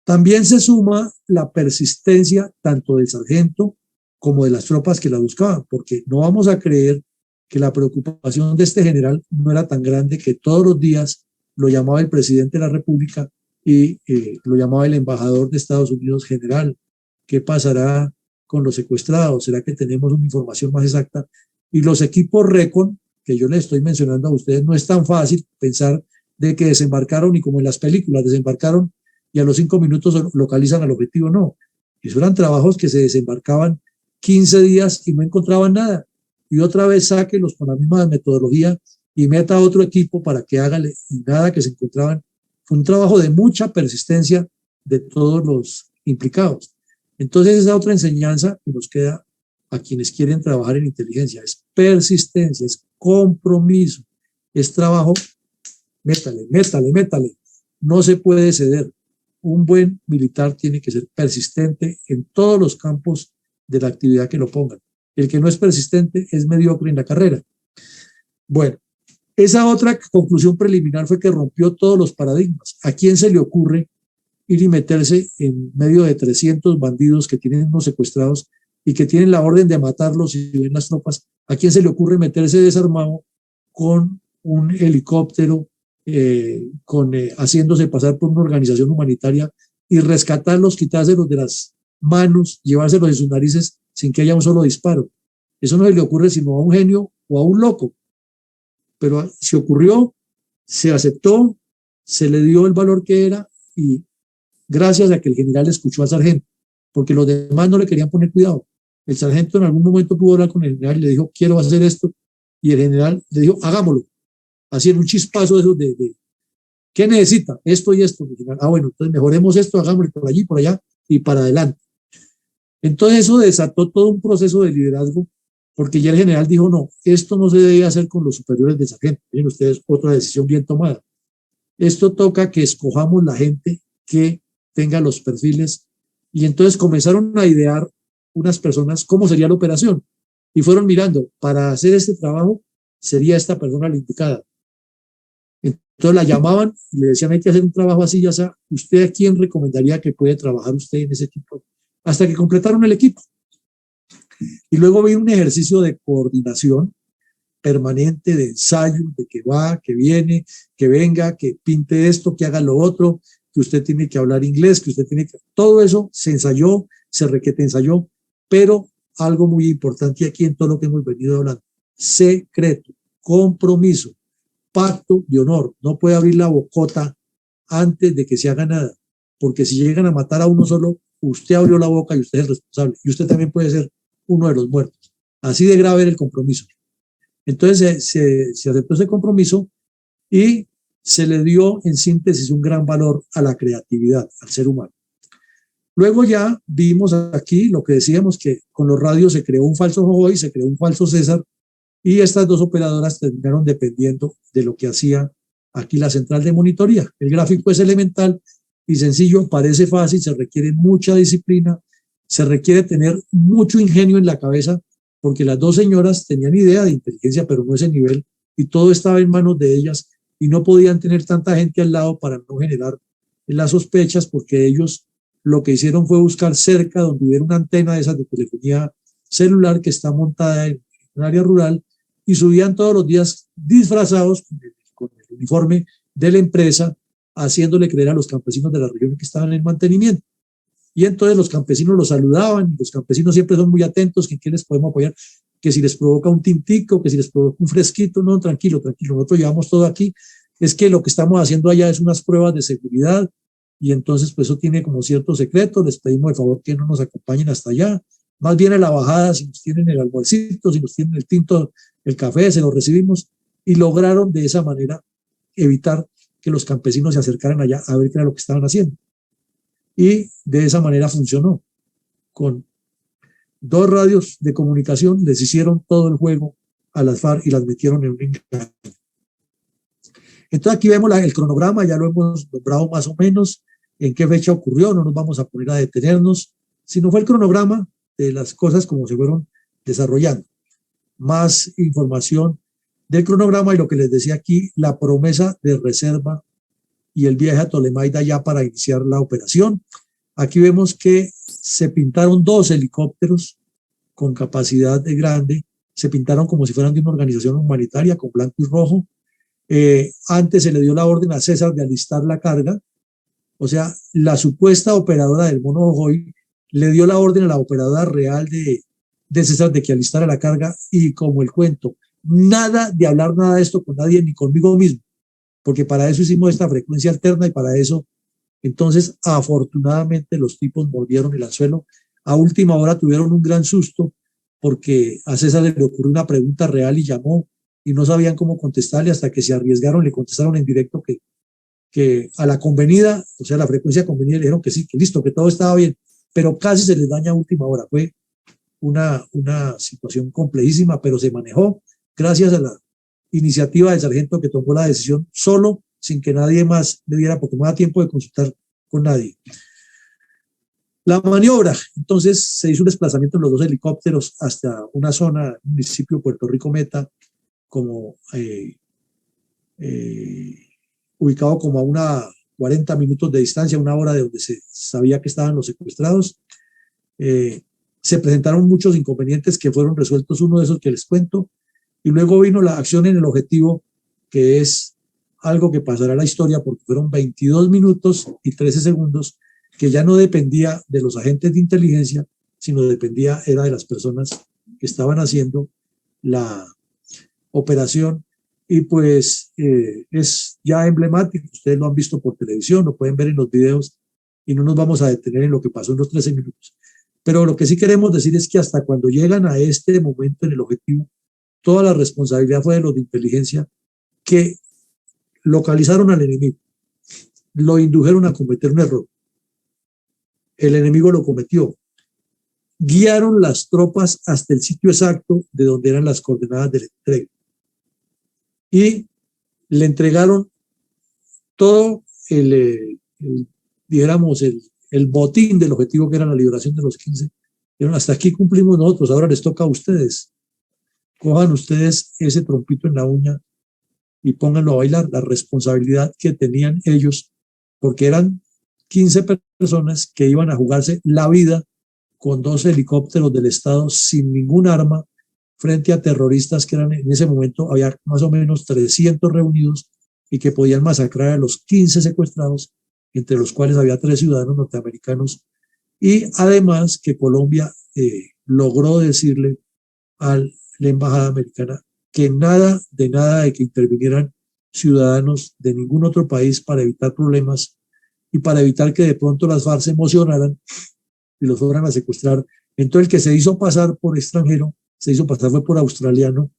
También se suma la persistencia tanto del sargento como de las tropas que la buscaban, porque no vamos a creer que la preocupación de este general no era tan grande, que todos los días lo llamaba el presidente de la República y lo llamaba el embajador de Estados Unidos: general, ¿qué pasará con los secuestrados? ¿Será que tenemos una información más exacta? Y los equipos RECON, que yo les estoy mencionando a ustedes, no es tan fácil pensar de que desembarcaron y como en las películas, desembarcaron y a los 5 minutos localizan al objetivo. No, esos eran trabajos que se desembarcaban 15 días y no encontraban nada. Y otra vez sáquelos con la misma metodología y meta a otro equipo para que hágale y nada que se encontraban. Fue un trabajo de mucha persistencia de todos los implicados. Entonces esa otra enseñanza que nos queda a quienes quieren trabajar en inteligencia es persistencia, es compromiso, es trabajo, métale, métale, métale. No se puede ceder. Un buen militar tiene que ser persistente en todos los campos de la actividad que lo pongan. El que no es persistente es mediocre en la carrera. Bueno, esa otra conclusión preliminar fue que rompió todos los paradigmas. ¿A quién se le ocurre ir y meterse en medio de 300 bandidos que tienen unos secuestrados y que tienen la orden de matarlos y ven las tropas? ¿A quién se le ocurre meterse desarmado con un helicóptero, haciéndose pasar por una organización humanitaria y rescatarlos, quitárselos de las manos, llevárselos en sus narices sin que haya un solo disparo? Eso no se le ocurre sino a un genio o a un loco. Pero se ocurrió, se aceptó, se le dio el valor que era y gracias a que el general escuchó al sargento, porque los demás no le querían poner cuidado. El sargento en algún momento pudo hablar con el general y le dijo, quiero hacer esto, y el general le dijo, hagámoslo. Así en un chispazo de esos de ¿qué necesita? Esto y esto. Bueno, entonces mejoremos esto, hagámoslo por allí, por allá y para adelante. Entonces eso desató todo un proceso de liderazgo, porque ya el general dijo, no, esto no se debe hacer con los superiores del sargento. Miren ustedes, otra decisión bien tomada. Esto toca que escojamos la gente que tenga los perfiles, y entonces comenzaron a idear unas personas cómo sería la operación, y fueron mirando, para hacer este trabajo sería esta persona la indicada. Entonces la llamaban y le decían, hay que hacer un trabajo así, ya sea, ¿usted a quién recomendaría que puede trabajar usted en ese tipo? Hasta que completaron el equipo. Y luego vino un ejercicio de coordinación permanente, de ensayo, de que va, que viene, que venga, que pinte esto, que haga lo otro, que usted tiene que hablar inglés, que usted tiene que... Todo eso se ensayó, se requete ensayó, pero algo muy importante aquí en todo lo que hemos venido hablando, secreto, compromiso, pacto de honor. No puede abrir la bocota antes de que se haga nada, porque si llegan a matar a uno solo, usted abrió la boca y usted es el responsable, y usted también puede ser uno de los muertos. Así de grave era el compromiso. Entonces se aceptó ese compromiso y se le dio en síntesis un gran valor a la creatividad, al ser humano. Luego ya vimos aquí lo que decíamos, que con los radios se creó un falso Jojoy, se creó un falso César, y estas dos operadoras terminaron dependiendo de lo que hacía aquí la central de monitoría. El gráfico es elemental y sencillo, parece fácil, se requiere mucha disciplina, se requiere tener mucho ingenio en la cabeza, porque las dos señoras tenían idea de inteligencia, pero no ese nivel, y todo estaba en manos de ellas, y no podían tener tanta gente al lado para no generar las sospechas, porque ellos lo que hicieron fue buscar cerca donde hubiera una antena de esas de telefonía celular que está montada en un área rural, y subían todos los días disfrazados con el uniforme de la empresa, haciéndole creer a los campesinos de la región que estaban en mantenimiento. Y entonces los campesinos los saludaban, y los campesinos siempre son muy atentos, que en qué les podemos apoyar, que si les provoca un tintico, que si les provoca un fresquito. No, tranquilo, tranquilo, nosotros llevamos todo aquí, es que lo que estamos haciendo allá es unas pruebas de seguridad, y entonces pues eso tiene como cierto secreto, les pedimos de favor que no nos acompañen hasta allá, más bien a la bajada, si nos tienen el almuercito, si nos tienen el tinto, el café, se los recibimos, y lograron de esa manera evitar que los campesinos se acercaran allá a ver qué era lo que estaban haciendo. Y de esa manera funcionó. Con dos radios de comunicación les hicieron todo el juego a las FARC y las metieron en un engaño. Entonces aquí vemos el cronograma, ya lo hemos nombrado más o menos, en qué fecha ocurrió, no nos vamos a poner a detenernos, sino fue el cronograma de las cosas como se fueron desarrollando. Más información del cronograma y lo que les decía aquí, la promesa de reserva y el viaje a Tolemaida ya para iniciar la operación. Aquí vemos que se pintaron 2 helicópteros con capacidad de grande, se pintaron como si fueran de una organización humanitaria con blanco y rojo. Antes se le dio la orden a César de alistar la carga, o sea, la supuesta operadora del Mono Jojoy le dio la orden a la operadora real de César de que alistara la carga y como el cuento, nada de hablar nada de esto con nadie ni conmigo mismo, porque para eso hicimos esta frecuencia alterna y para eso, entonces afortunadamente los tipos mordieron el anzuelo. A última hora tuvieron un gran susto porque a César le ocurrió una pregunta real y llamó y no sabían cómo contestarle hasta que se arriesgaron, le contestaron en directo que a la convenida, o sea, la frecuencia convenida, le dijeron que sí, que listo, que todo estaba bien, pero casi se les daña a última hora. Fue una situación complejísima, pero se manejó gracias a la iniciativa del sargento que tomó la decisión solo, sin que nadie más le diera, porque no da tiempo de consultar con nadie. La maniobra, entonces se hizo un desplazamiento en los dos helicópteros hasta una zona, municipio Puerto Rico Meta, como ubicado como a una 40 minutos de distancia, una hora de donde se sabía que estaban los secuestrados. Se presentaron muchos inconvenientes que fueron resueltos, uno de esos que les cuento, y luego vino la acción en el objetivo, que es algo que pasará a la historia porque fueron 22 minutos y 13 segundos, que ya no dependía de los agentes de inteligencia, sino era de las personas que estaban haciendo la operación, y pues es ya emblemático, ustedes lo han visto por televisión, lo pueden ver en los videos, y no nos vamos a detener en lo que pasó en los 13 minutos. Pero lo que sí queremos decir es que hasta cuando llegan a este momento en el objetivo, toda la responsabilidad fue de los de inteligencia que localizaron al enemigo, lo indujeron a cometer un error. El enemigo lo cometió. Guiaron las tropas hasta el sitio exacto de donde eran las coordenadas de la entrega. Y le entregaron todo dijéramos, el botín del objetivo, que era la liberación de los 15. Dijeron, hasta aquí cumplimos nosotros, ahora les toca a ustedes. Cojan ustedes ese trompito en la uña y pónganlo a bailar. La responsabilidad que tenían ellos, porque eran 15 personas que iban a jugarse la vida con 2 helicópteros del Estado sin ningún arma frente a terroristas que eran, en ese momento había más o menos 300 reunidos y que podían masacrar a los 15 secuestrados, entre los cuales había 3 ciudadanos norteamericanos, y además que Colombia logró decirle a la embajada americana que nada de que intervinieran ciudadanos de ningún otro país para evitar problemas y para evitar que de pronto las FARC se emocionaran y los fueran a secuestrar. Entonces el que se hizo pasar por extranjero, se hizo pasar fue por australiano,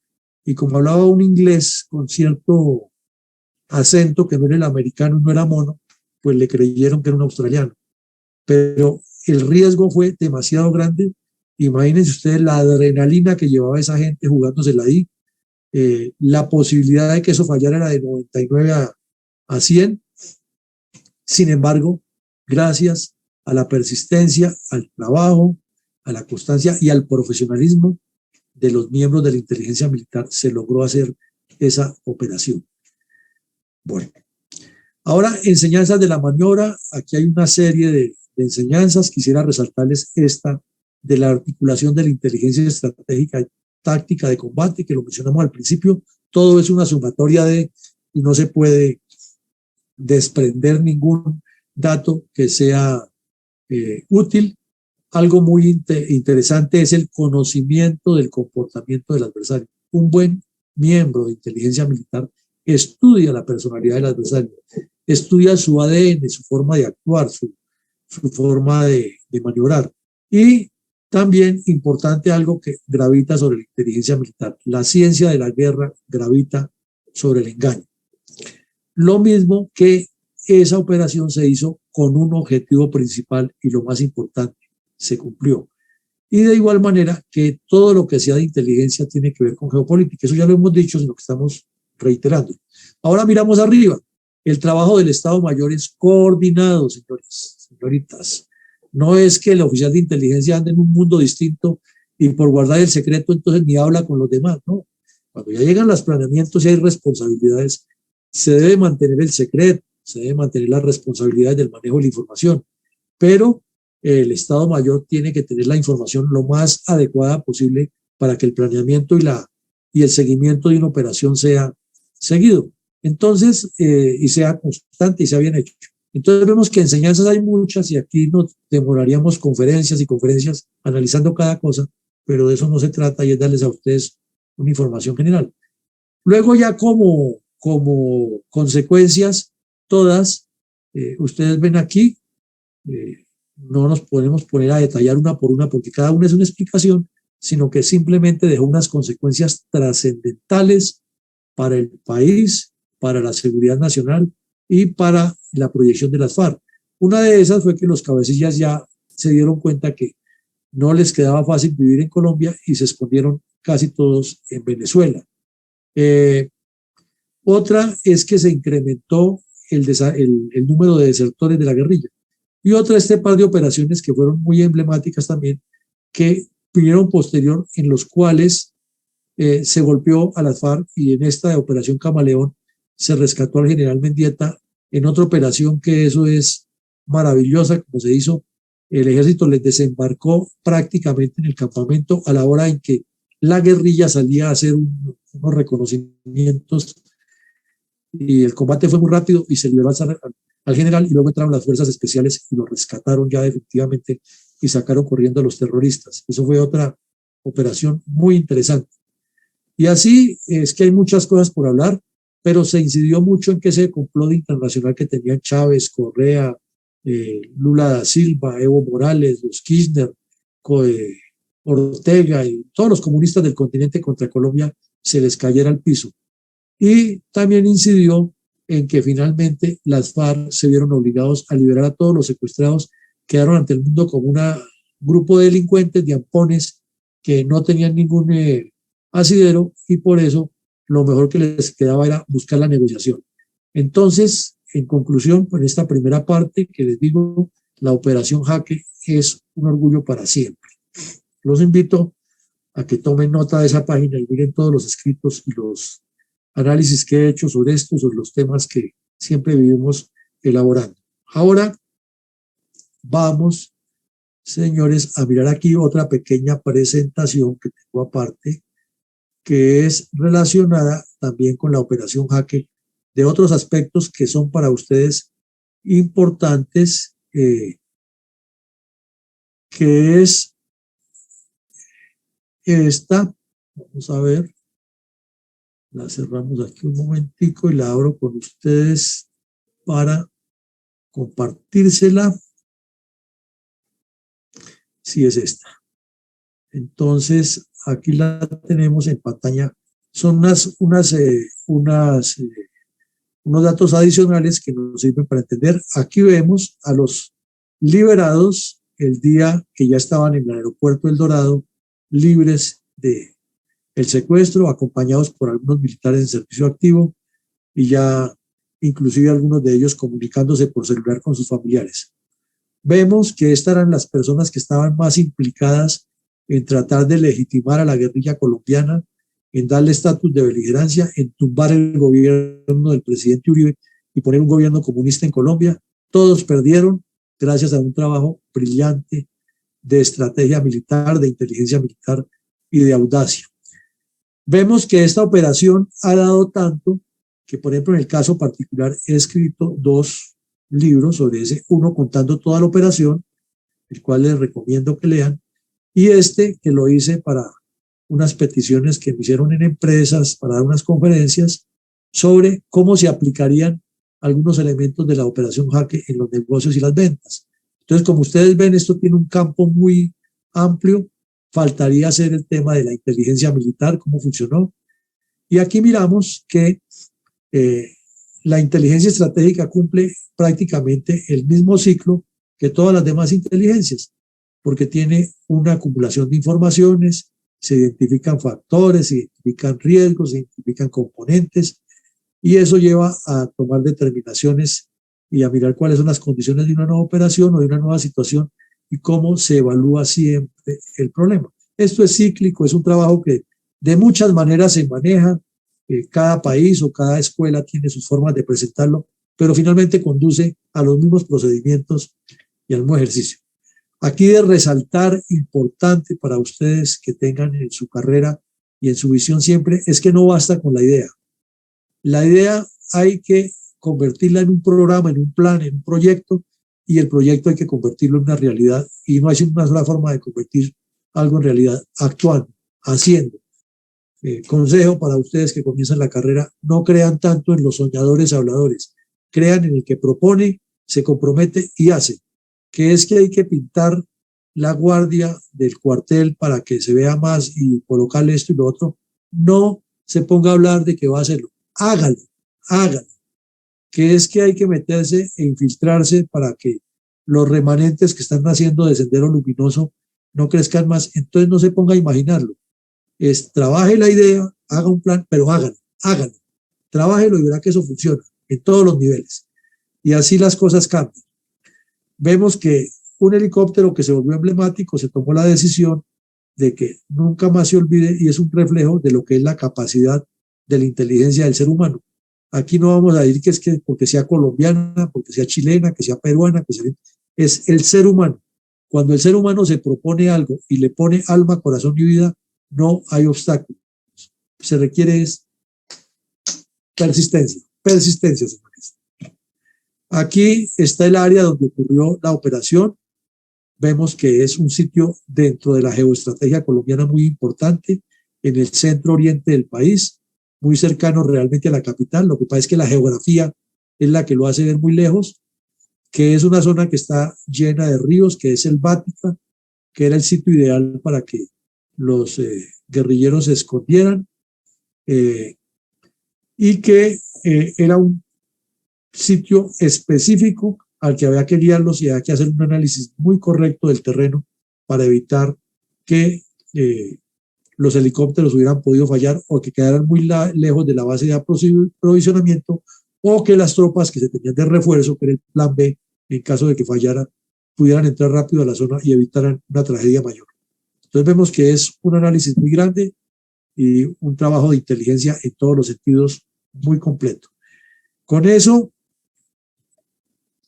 y como hablaba un inglés con cierto acento que no era el americano, no era mono, pues le creyeron que era un australiano. Pero el riesgo fue demasiado grande. Imagínense ustedes la adrenalina que llevaba esa gente jugándosela ahí. La posibilidad de que eso fallara era de 99 a 100. Sin embargo, gracias a la persistencia, al trabajo, a la constancia y al profesionalismo de los miembros de la inteligencia militar, se logró hacer esa operación. Bueno, ahora enseñanzas de la maniobra. Aquí hay una serie de enseñanzas. Quisiera resaltarles esta de la articulación de la inteligencia estratégica y táctica de combate, que lo mencionamos al principio. Todo es una sumatoria y no se puede desprender ningún dato que sea útil. Algo muy interesante es el conocimiento del comportamiento del adversario. Un buen miembro de inteligencia militar estudia la personalidad del adversario, estudia su ADN, su forma de actuar, su forma de maniobrar. Y también importante, algo que gravita sobre la inteligencia militar: la ciencia de la guerra gravita sobre el engaño. Lo mismo que esa operación se hizo con un objetivo principal y lo más importante, se cumplió. Y de igual manera que todo lo que sea de inteligencia tiene que ver con geopolítica. Eso ya lo hemos dicho, sino que estamos reiterando. Ahora miramos arriba. El trabajo del Estado Mayor es coordinado, señores, señoritas. No es que el oficial de inteligencia ande en un mundo distinto y por guardar el secreto entonces ni habla con los demás, ¿no? Cuando ya llegan los planeamientos y hay responsabilidades, se debe mantener el secreto, se debe mantener las responsabilidades del manejo de la información, pero el Estado Mayor tiene que tener la información lo más adecuada posible para que el planeamiento y el seguimiento de una operación sea seguido. Entonces, y sea constante y sea bien hecho. Entonces vemos que enseñanzas hay muchas y aquí nos demoraríamos conferencias y conferencias analizando cada cosa, pero de eso no se trata y es darles a ustedes una información general. Luego ya como consecuencias, todas, ustedes ven aquí, no nos podemos poner a detallar una por una porque cada una es una explicación, sino que simplemente dejó unas consecuencias trascendentales para el país, para la seguridad nacional y para la proyección de las FARC. Una de esas fue que los cabecillas ya se dieron cuenta que no les quedaba fácil vivir en Colombia y se escondieron casi todos en Venezuela. Otra es que se incrementó el número de desertores de la guerrilla. Y otra, este par de operaciones que fueron muy emblemáticas también, que vinieron posterior, en los cuales se golpeó a las FARC y en esta de Operación Camaleón se rescató al general Mendieta en otra operación que eso es maravillosa, como se hizo. El ejército les desembarcó prácticamente en el campamento a la hora en que la guerrilla salía a hacer unos reconocimientos y el combate fue muy rápido y se liberó al general y luego entraron las fuerzas especiales y lo rescataron ya definitivamente y sacaron corriendo a los terroristas. Eso fue otra operación muy interesante. Y así es que hay muchas cosas por hablar, pero se incidió mucho en que ese complot internacional que tenían Chávez, Correa, Lula da Silva, Evo Morales, los Kirchner, Ortega y todos los comunistas del continente contra Colombia se les cayera al piso. Y también incidió en que finalmente las FARC se vieron obligados a liberar a todos los secuestrados, quedaron ante el mundo como un grupo de delincuentes, de ampones, que no tenían ningún asidero y por eso lo mejor que les quedaba era buscar la negociación. Entonces, en conclusión, en esta primera parte que les digo, la operación Jaque es un orgullo para siempre. Los invito a que tomen nota de esa página y miren todos los escritos y los análisis que he hecho sobre esto, sobre los temas que siempre vivimos elaborando. Ahora vamos, señores, a mirar aquí otra pequeña presentación que tengo aparte, que es relacionada también con la operación Jaque, de otros aspectos que son para ustedes importantes, que es esta. Vamos a ver, la cerramos aquí un momentico y la abro con ustedes para compartírsela. Sí, es esta. Entonces, aquí la tenemos en pantalla. Son unos datos adicionales que nos sirven para entender. Aquí vemos a los liberados el día que ya estaban en el aeropuerto El Dorado, libres de el secuestro, acompañados por algunos militares en servicio activo y ya inclusive algunos de ellos comunicándose por celular con sus familiares. Vemos que estas eran las personas que estaban más implicadas en tratar de legitimar a la guerrilla colombiana, en darle estatus de beligerancia, en tumbar el gobierno del presidente Uribe y poner un gobierno comunista en Colombia. Todos perdieron gracias a un trabajo brillante de estrategia militar, de inteligencia militar y de audacia. Vemos que esta operación ha dado tanto que, por ejemplo, en el caso particular he escrito 2 libros sobre ese, uno contando toda la operación, el cual les recomiendo que lean, y este que lo hice para unas peticiones que me hicieron en empresas, para dar unas conferencias sobre cómo se aplicarían algunos elementos de la operación Jaque en los negocios y las ventas. Entonces, como ustedes ven, esto tiene un campo muy amplio. Faltaría hacer el tema de la inteligencia militar, cómo funcionó. Y aquí miramos que la inteligencia estratégica cumple prácticamente el mismo ciclo que todas las demás inteligencias, porque tiene una acumulación de informaciones, se identifican factores, se identifican riesgos, se identifican componentes, y eso lleva a tomar determinaciones y a mirar cuáles son las condiciones de una nueva operación o de una nueva situación y cómo se evalúa siempre el problema. Esto es cíclico, es un trabajo que de muchas maneras se maneja, cada país o cada escuela tiene sus formas de presentarlo, pero finalmente conduce a los mismos procedimientos y al mismo ejercicio. Aquí de resaltar, importante para ustedes que tengan en su carrera y en su visión siempre, es que no basta con la idea. La idea hay que convertirla en un programa, en un plan, en un proyecto, y el proyecto hay que convertirlo en una realidad, y no hay una sola forma de convertir algo en realidad, actuando, haciendo. Consejo para ustedes que comienzan la carrera: no crean tanto en los soñadores habladores, crean en el que propone, se compromete y hace. Que es que hay que pintar la guardia del cuartel para que se vea más y colocarle esto y lo otro. No se ponga a hablar de que va a hacerlo, hágalo, hágalo. Que es que hay que meterse e infiltrarse para que los remanentes que están naciendo de Sendero Luminoso no crezcan más. Entonces no se ponga a imaginarlo. Trabaje la idea, haga un plan, pero hágalo, hágalo. Trabájelo y verá que eso funciona en todos los niveles. Y así las cosas cambian. Vemos que un helicóptero que se volvió emblemático, se tomó la decisión de que nunca más se olvide, y es un reflejo de lo que es la capacidad de la inteligencia del ser humano. Aquí no vamos a decir que es que porque sea colombiana, porque sea chilena, que sea peruana, es el ser humano. Cuando el ser humano se propone algo y le pone alma, corazón y vida, no hay obstáculos. Se requiere es persistencia, persistencia, señores. Aquí está el área donde ocurrió la operación. Vemos que es un sitio dentro de la geoestrategia colombiana muy importante, en el centro oriente del país, muy cercano realmente a la capital. Lo que pasa es que la geografía es la que lo hace ver muy lejos, que es una zona que está llena de ríos, que es selvática, que era el sitio ideal para que los guerrilleros se escondieran, y que era un sitio específico al que había que guiarlos y había que hacer un análisis muy correcto del terreno para evitar que los helicópteros hubieran podido fallar o que quedaran muy lejos de la base de aprovisionamiento, o que las tropas que se tenían de refuerzo, que era el plan B, en caso de que fallara, pudieran entrar rápido a la zona y evitaran una tragedia mayor. Entonces vemos que es un análisis muy grande y un trabajo de inteligencia en todos los sentidos muy completo. Con eso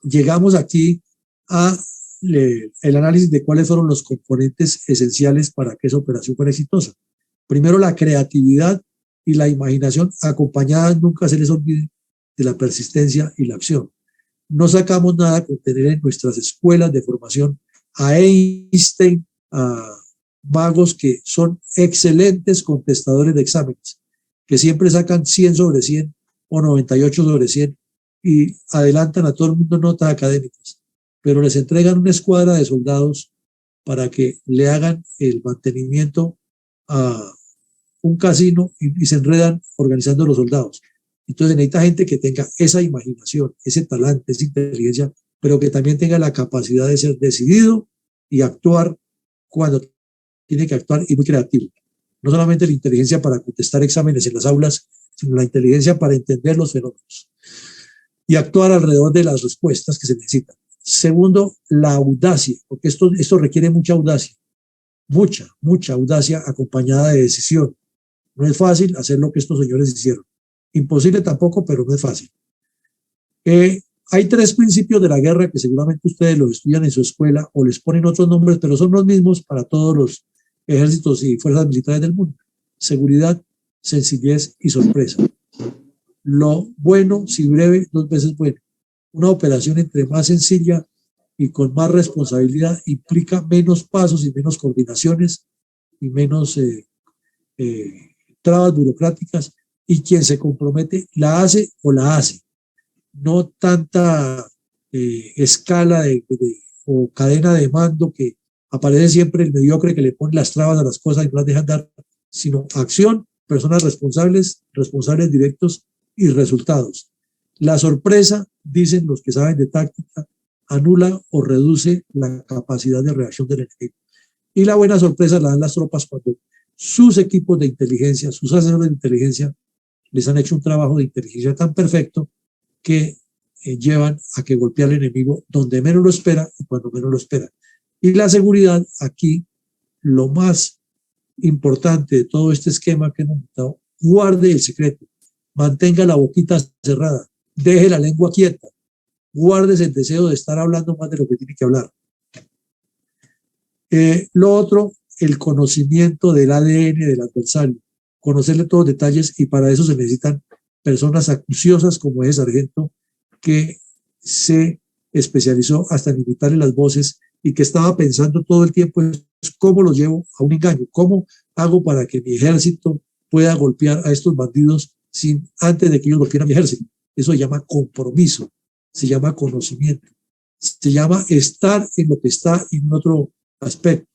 llegamos aquí a el análisis de cuáles fueron los componentes esenciales para que esa operación fuera exitosa. Primero, la creatividad y la imaginación, acompañadas, nunca se les olvide, de la persistencia y la acción. No sacamos nada con tener en nuestras escuelas de formación a Einstein, a magos que son excelentes contestadores de exámenes, que siempre sacan 100 sobre 100 o 98 sobre 100 y adelantan a todo el mundo notas académicas, pero les entregan una escuadra de soldados para que le hagan el mantenimiento a un casino y se enredan organizando los soldados. Entonces necesita gente que tenga esa imaginación, ese talante, esa inteligencia, pero que también tenga la capacidad de ser decidido y actuar cuando tiene que actuar, y muy creativo. No solamente la inteligencia para contestar exámenes en las aulas, sino la inteligencia para entender los fenómenos y actuar alrededor de las respuestas que se necesitan. Segundo, la audacia, porque esto requiere mucha audacia, mucha audacia acompañada de decisión. No es fácil hacer lo que estos señores hicieron. Imposible tampoco, pero no es fácil. Hay 3 principios de la guerra que seguramente ustedes los estudian en su escuela o les ponen otros nombres, pero son los mismos para todos los ejércitos y fuerzas militares del mundo: seguridad, sencillez y sorpresa. Lo bueno, si breve, 2 veces bueno. Una operación entre más sencilla y con más responsabilidad implica menos pasos y menos coordinaciones y menos trabas burocráticas, y quien se compromete la hace o la hace. No tanta escala o cadena de mando que aparece siempre el mediocre que le pone las trabas a las cosas y no las deja andar, sino acción, personas responsables directos y resultados. La sorpresa, dicen los que saben de táctica, anula o reduce la capacidad de reacción del enemigo. Y la buena sorpresa la dan las tropas cuando sus equipos de inteligencia, sus asesores de inteligencia, les han hecho un trabajo de inteligencia tan perfecto que llevan a que golpee al enemigo donde menos lo espera y cuando menos lo espera. Y la seguridad, aquí, lo más importante de todo este esquema que hemos montado: guarde el secreto, mantenga la boquita cerrada, deje la lengua quieta, guárdese el deseo de estar hablando más de lo que tiene que hablar. Lo otro, el conocimiento del ADN del adversario, conocerle todos los detalles, y para eso se necesitan personas acuciosas como ese sargento que se especializó hasta en imitarle las voces y que estaba pensando todo el tiempo en cómo los llevo a un engaño, cómo hago para que mi ejército pueda golpear a estos bandidos antes de que ellos golpeen a mi ejército. Eso se llama compromiso, se llama conocimiento, se llama estar en lo que está en otro aspecto.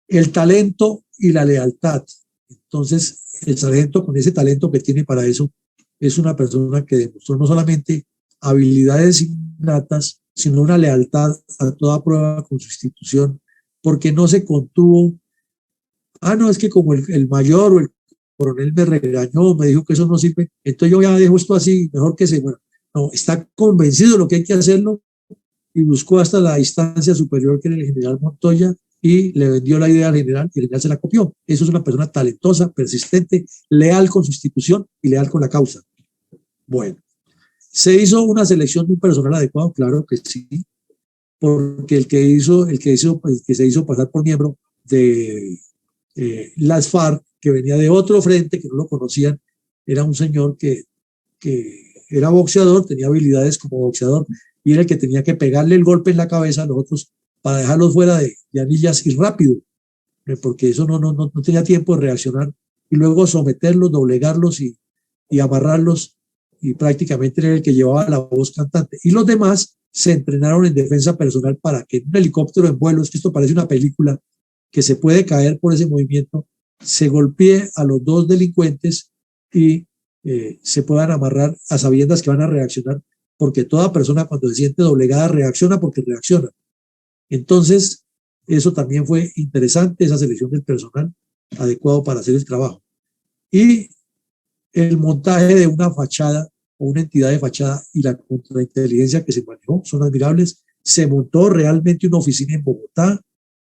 El talento y la lealtad. Entonces, el sargento, con ese talento que tiene para eso, es una persona que demostró no solamente habilidades innatas, sino una lealtad a toda prueba con su institución, porque no se contuvo. No, es que como el mayor o el coronel me regañó, me dijo que eso no sirve, entonces yo ya dejo esto así, mejor que se muera. No, está convencido de lo que hay que hacerlo y buscó hasta la instancia superior, que era el general Montoya, y le vendió la idea al general y el general se la copió. Eso es una persona talentosa, persistente, leal con su institución y leal con la causa. Bueno, ¿se hizo una selección de un personal adecuado? Claro que sí, porque el que se hizo pasar por miembro de las FARC, que venía de otro frente, que no lo conocían, era un señor que era boxeador, tenía habilidades como boxeador, y era el que tenía que pegarle el golpe en la cabeza a los otros para dejarlos fuera de anillas y rápido, porque eso no tenía tiempo de reaccionar, y luego someterlos, doblegarlos y amarrarlos, y prácticamente era el que llevaba la voz cantante. Y los demás se entrenaron en defensa personal para que en un helicóptero en vuelo, es que esto parece una película, que se puede caer por ese movimiento, se golpee a los dos delincuentes y se puedan amarrar a sabiendas que van a reaccionar, porque toda persona cuando se siente doblegada reacciona porque reacciona. Entonces, eso también fue interesante, esa selección del personal adecuado para hacer el trabajo. Y el montaje de una fachada o una entidad de fachada y la contrainteligencia que se manejó son admirables. Se montó realmente una oficina en Bogotá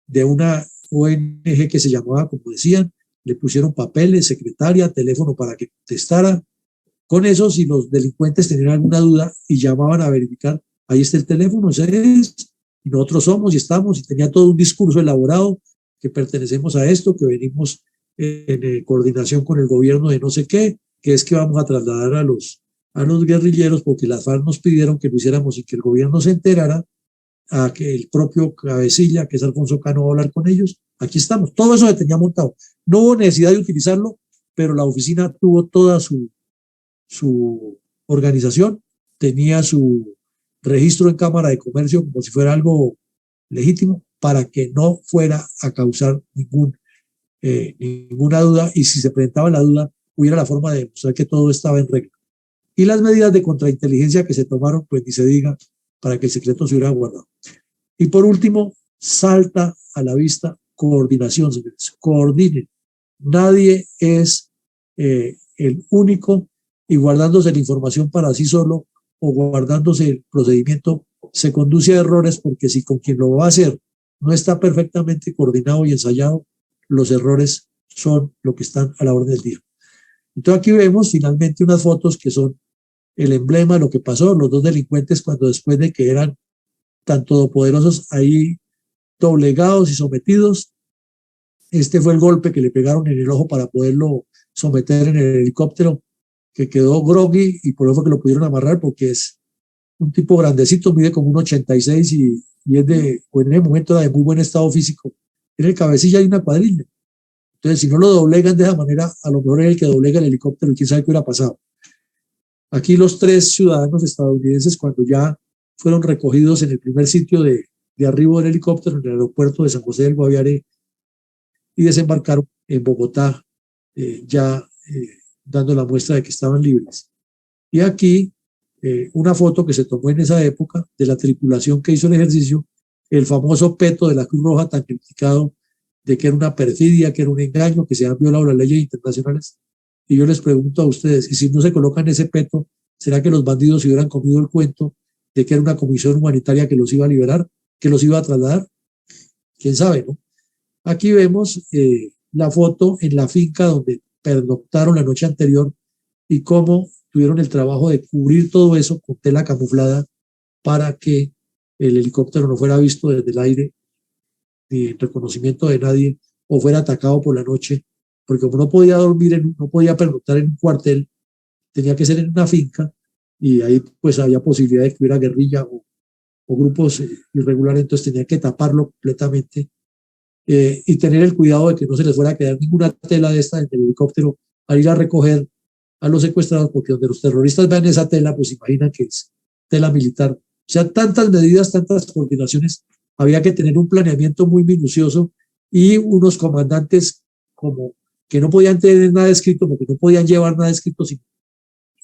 de una ONG que se llamaba, como decían, le pusieron papeles, secretaria, teléfono para que contestara. Con eso, si los delincuentes tenían alguna duda y llamaban a verificar, ahí está el teléfono, ese es, y nosotros somos y estamos, y tenía todo un discurso elaborado, que pertenecemos a esto, que venimos en coordinación con el gobierno de no sé qué, que es que vamos a trasladar a los guerrilleros porque las FARC nos pidieron que lo hiciéramos y que el gobierno se enterara, a que el propio cabecilla, que es Alfonso Cano, va a hablar con ellos. Aquí estamos, todo eso se tenía montado. No hubo necesidad de utilizarlo, pero la oficina tuvo toda su organización, tenía su registro en Cámara de Comercio como si fuera algo legítimo, para que no fuera a causar ninguna duda, y si se presentaba la duda, hubiera la forma de demostrar que todo estaba en regla. Y las medidas de contrainteligencia que se tomaron, pues ni se diga, para que el secreto se hubiera guardado. Y por último, salta a la vista coordinación, señores. Coordinen. Nadie es el único, y guardándose la información para sí solo o guardándose el procedimiento se conduce a errores, porque si con quien lo va a hacer no está perfectamente coordinado y ensayado, los errores son lo que están a la orden del día. Entonces aquí vemos finalmente unas fotos que son el emblema de lo que pasó, los dos delincuentes cuando después de que eran tan todopoderosos ahí doblegados y sometidos. Este fue el golpe que le pegaron en el ojo para poderlo someter en el helicóptero, que quedó groggy, y por eso fue que lo pudieron amarrar, porque es un tipo grandecito, mide como 1,86 y es en ese momento era de muy buen estado físico. En el cabecilla hay una cuadrilla. Entonces, si no lo doblegan de esa manera, a lo mejor es el que doblega el helicóptero y quién sabe qué hubiera pasado. Aquí los 3 ciudadanos estadounidenses, cuando ya fueron recogidos en el primer sitio de arribo del helicóptero en el aeropuerto de San José del Guaviare, y desembarcaron en Bogotá, dando la muestra de que estaban libres. Y aquí una foto que se tomó en esa época de la tripulación que hizo el ejercicio, el famoso peto de la Cruz Roja tan criticado, de que era una perfidia, que era un engaño, que se han violado las leyes internacionales. Y yo les pregunto a ustedes, y si no se colocan ese peto, ¿será que los bandidos se hubieran comido el cuento de que era una comisión humanitaria que los iba a liberar, que los iba a trasladar? ¿Quién sabe, no? Aquí vemos la foto en la finca donde pernoctaron la noche anterior y cómo tuvieron el trabajo de cubrir todo eso con tela camuflada para que el helicóptero no fuera visto desde el aire ni en reconocimiento de nadie o fuera atacado por la noche, porque como no podía dormir, no podía pernoctar en un cuartel, tenía que ser en una finca, y ahí pues había posibilidad de que hubiera guerrilla o grupos irregulares, entonces tenía que taparlo completamente y tener el cuidado de que no se les fuera a quedar ninguna tela de esta en el helicóptero al ir a recoger a los secuestrados, porque donde los terroristas vean esa tela, pues imaginan que es tela militar. O sea, tantas medidas, tantas coordinaciones, había que tener un planeamiento muy minucioso y unos comandantes como que no podían tener nada escrito, porque no podían llevar nada escrito, sino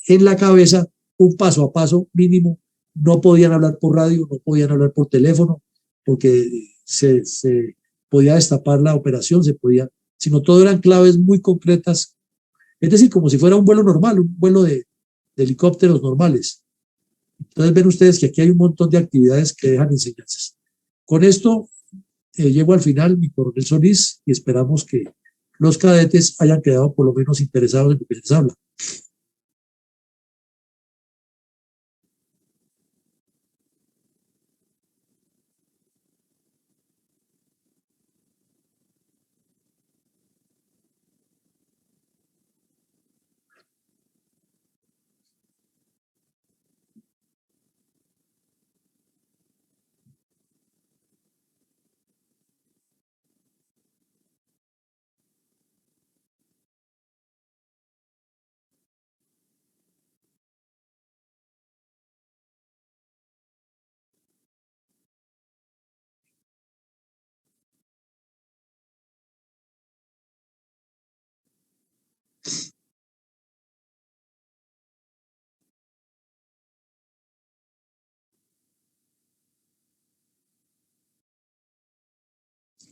en la cabeza un paso a paso mínimo. No podían hablar por radio, no podían hablar por teléfono, porque se podía destapar la operación, se podía, sino todo eran claves muy concretas, es decir, como si fuera un vuelo normal, un vuelo de helicópteros normales. Entonces ven ustedes que aquí hay un montón de actividades que dejan enseñanzas. Con esto llego al final, mi coronel Solís, y esperamos que los cadetes hayan quedado por lo menos interesados en lo que les habla.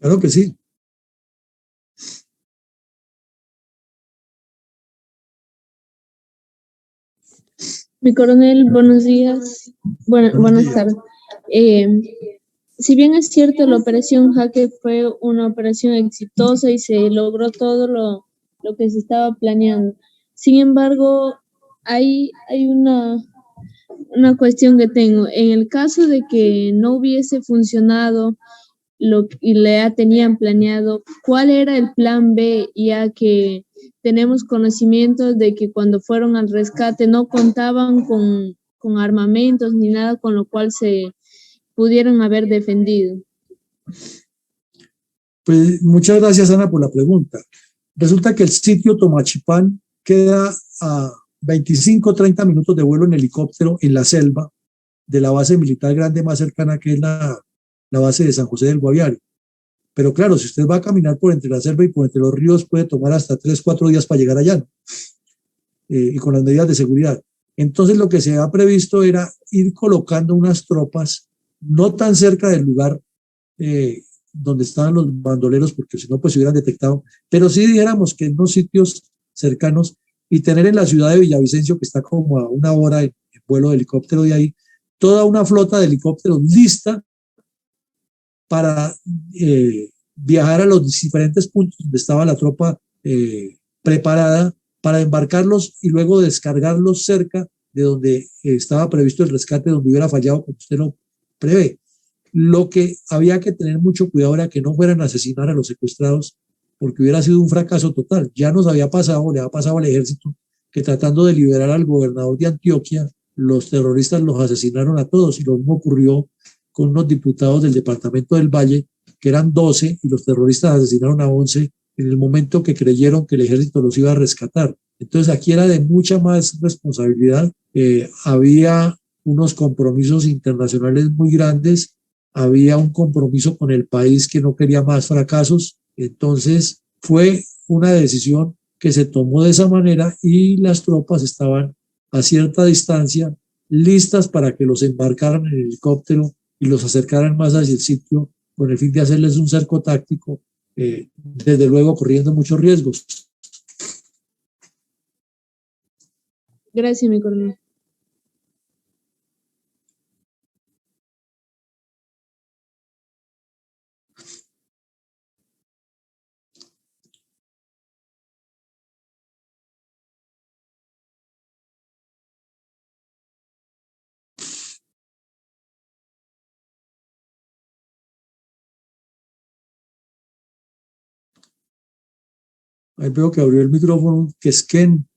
Claro que sí. Mi coronel, buenos días. Buenas tardes. Eh, si bien es cierto, la operación Jaque fue una operación exitosa y se logró todo lo que se estaba planeando. Sin embargo, hay una cuestión que tengo. En el caso de que no hubiese funcionado y le tenían planeado, ¿cuál era el plan B? Ya que tenemos conocimiento de que cuando fueron al rescate no contaban con armamentos ni nada con lo cual se pudieron haber defendido. Pues muchas gracias, Ana, por la pregunta. Resulta que el sitio Tomachipán queda a 25 30 minutos de vuelo en helicóptero en la selva de la base militar grande más cercana, que es la base de San José del Guaviare. Pero claro, si usted va a caminar por entre la selva y por entre los ríos, puede tomar hasta 3 4 días para llegar allá, ¿no? Y con las medidas de seguridad. Entonces lo que se ha previsto era ir colocando unas tropas no tan cerca del lugar donde estaban los bandoleros, porque si no, pues se hubieran detectado, pero sí dijéramos que en unos sitios cercanos y tener en la ciudad de Villavicencio, que está como a una hora en vuelo de helicóptero de ahí, toda una flota de helicópteros lista para viajar a los diferentes puntos donde estaba la tropa preparada para embarcarlos y luego descargarlos cerca de donde estaba previsto el rescate, donde hubiera fallado, como usted lo prevé. Lo que había que tener mucho cuidado era que no fueran a asesinar a los secuestrados, porque hubiera sido un fracaso total. Ya nos había pasado, le ha pasado al ejército, que tratando de liberar al gobernador de Antioquia, los terroristas los asesinaron a todos, y lo mismo ocurrió con unos diputados del departamento del Valle, que eran 12, y los terroristas asesinaron a 11 en el momento que creyeron que el ejército los iba a rescatar. Entonces aquí era de mucha más responsabilidad, había unos compromisos internacionales muy grandes, había un compromiso con el país que no quería más fracasos, entonces fue una decisión que se tomó de esa manera y las tropas estaban a cierta distancia, listas para que los embarcaran en el helicóptero y los acercaran más hacia el sitio con el fin de hacerles un cerco táctico, desde luego corriendo muchos riesgos. Gracias, mi coronel. Ahí veo que abrió el micrófono, que es Ken.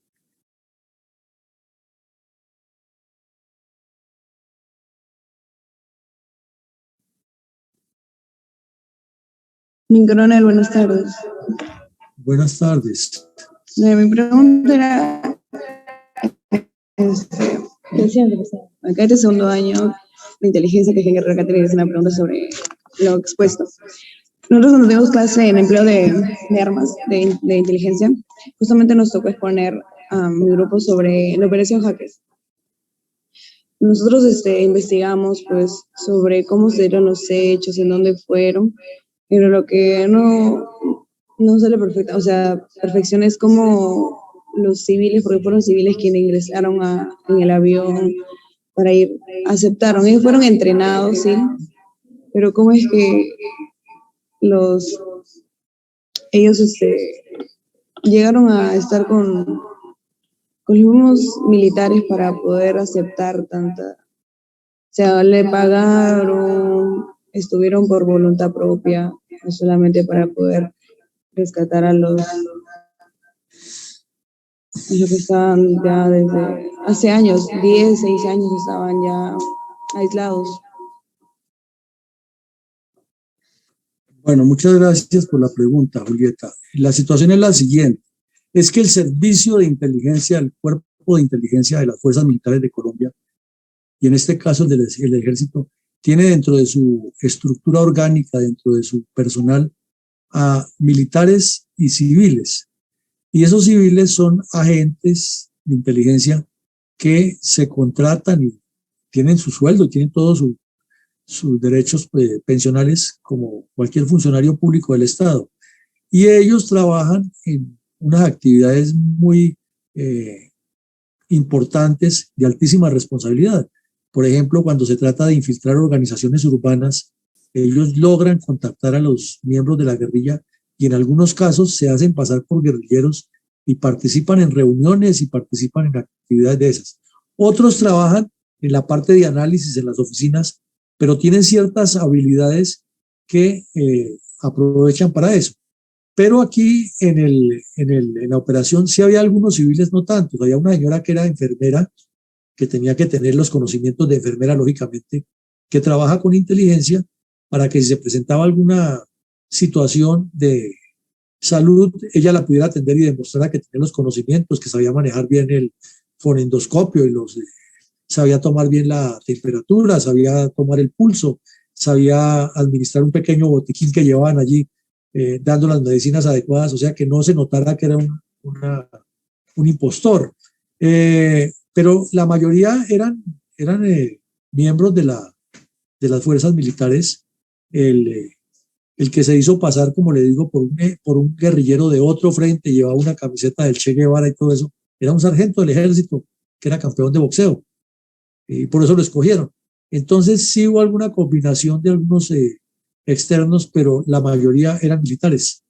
Mi coronel, buenas tardes. Buenas tardes. Mi pregunta era, acá este segundo año de inteligencia que tengo que acá tener una pregunta sobre lo expuesto. Nosotros cuando tenemos clase en empleo de armas de inteligencia, justamente nos tocó exponer a mi grupo sobre la operación Hacker. Nosotros investigamos pues sobre cómo se dieron los hechos, en dónde fueron, pero lo que no sale perfecto, o sea, perfección es como los civiles, porque fueron civiles quienes ingresaron en el avión para ir, aceptaron, ellos fueron entrenados, sí, pero cómo es que ellos llegaron a estar con los mismos militares para poder aceptar tanta, o sea, le pagaron, estuvieron por voluntad propia, no solamente para poder rescatar a los que estaban ya desde hace años, 10, 6 años estaban ya aislados. Bueno, muchas gracias por la pregunta, Julieta. La situación es la siguiente. Es que el servicio de inteligencia, el cuerpo de inteligencia de las fuerzas militares de Colombia, y en este caso el ejército, tiene dentro de su estructura orgánica, dentro de su personal, a militares y civiles. Y esos civiles son agentes de inteligencia que se contratan y tienen su sueldo, tienen todos sus derechos pensionales como cualquier funcionario público del Estado. Y ellos trabajan en unas actividades muy importantes de altísima responsabilidad. Por ejemplo, cuando se trata de infiltrar organizaciones urbanas, ellos logran contactar a los miembros de la guerrilla y en algunos casos se hacen pasar por guerrilleros y participan en reuniones y participan en actividades de esas. Otros trabajan en la parte de análisis en las oficinas, pero tienen ciertas habilidades que aprovechan para eso. Pero aquí en la operación sí había algunos civiles, no tantos. Había una señora que era enfermera, que tenía que tener los conocimientos de enfermera, lógicamente, que trabaja con inteligencia para que si se presentaba alguna situación de salud, ella la pudiera atender y demostrara que tenía los conocimientos, que sabía manejar bien el fonendoscopio y sabía tomar bien la temperatura, sabía tomar el pulso, sabía administrar un pequeño botiquín que llevaban allí, dando las medicinas adecuadas, o sea que no se notara que era un impostor. Pero la mayoría eran miembros de las fuerzas militares. El que se hizo pasar, como le digo, por un guerrillero de otro frente, llevaba una camiseta del Che Guevara y todo eso, era un sargento del ejército que era campeón de boxeo y por eso lo escogieron. Entonces sí hubo alguna combinación de algunos externos, pero la mayoría eran militares.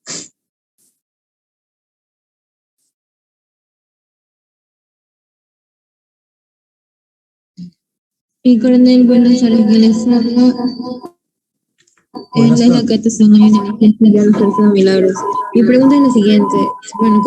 Y coronel, buenas tardes, les habla. Es la que te son de inteligencia de los Terceros Milagros. Mi pregunta es la siguiente. Bueno,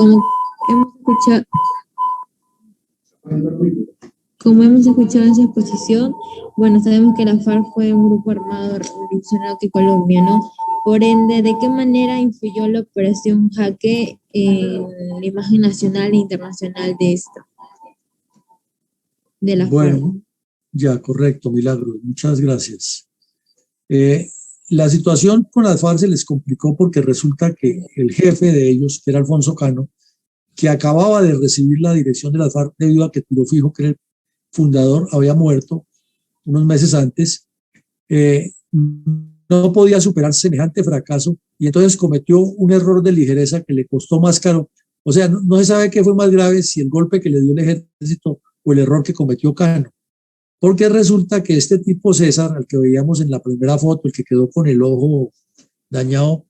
como hemos escuchado en su exposición, bueno, sabemos que la FARC fue un grupo armado revolucionario colombiano. Por ende, ¿de qué manera influyó la operación Jaque en la imagen nacional e internacional de la FARC? Bueno, ya, correcto, Milagros, muchas gracias. La situación con las FARC se les complicó porque resulta que el jefe de ellos, que era Alfonso Cano, que acababa de recibir la dirección de las FARC debido a que Tiro Fijo, que era el fundador, había muerto unos meses antes, no podía superar semejante fracaso y entonces cometió un error de ligereza que le costó más caro. O sea, no se sabe qué fue más grave, si el golpe que le dio el ejército o el error que cometió Cano. Porque resulta que este tipo César, al que veíamos en la primera foto, el que quedó con el ojo dañado,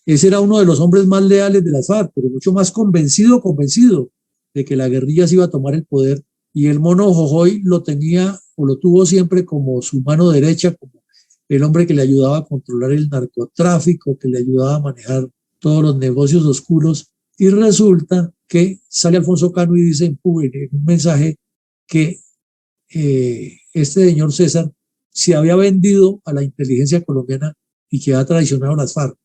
ese era uno de los hombres más leales de las FARC, pero mucho más convencido de que la guerrilla se iba a tomar el poder, y el mono Jojoy lo tenía o lo tuvo siempre como su mano derecha, como el hombre que le ayudaba a controlar el narcotráfico, que le ayudaba a manejar todos los negocios oscuros, y resulta que sale Alfonso Cano y dice en un mensaje que este señor César se había vendido a la inteligencia colombiana y que había traicionado a las FARC.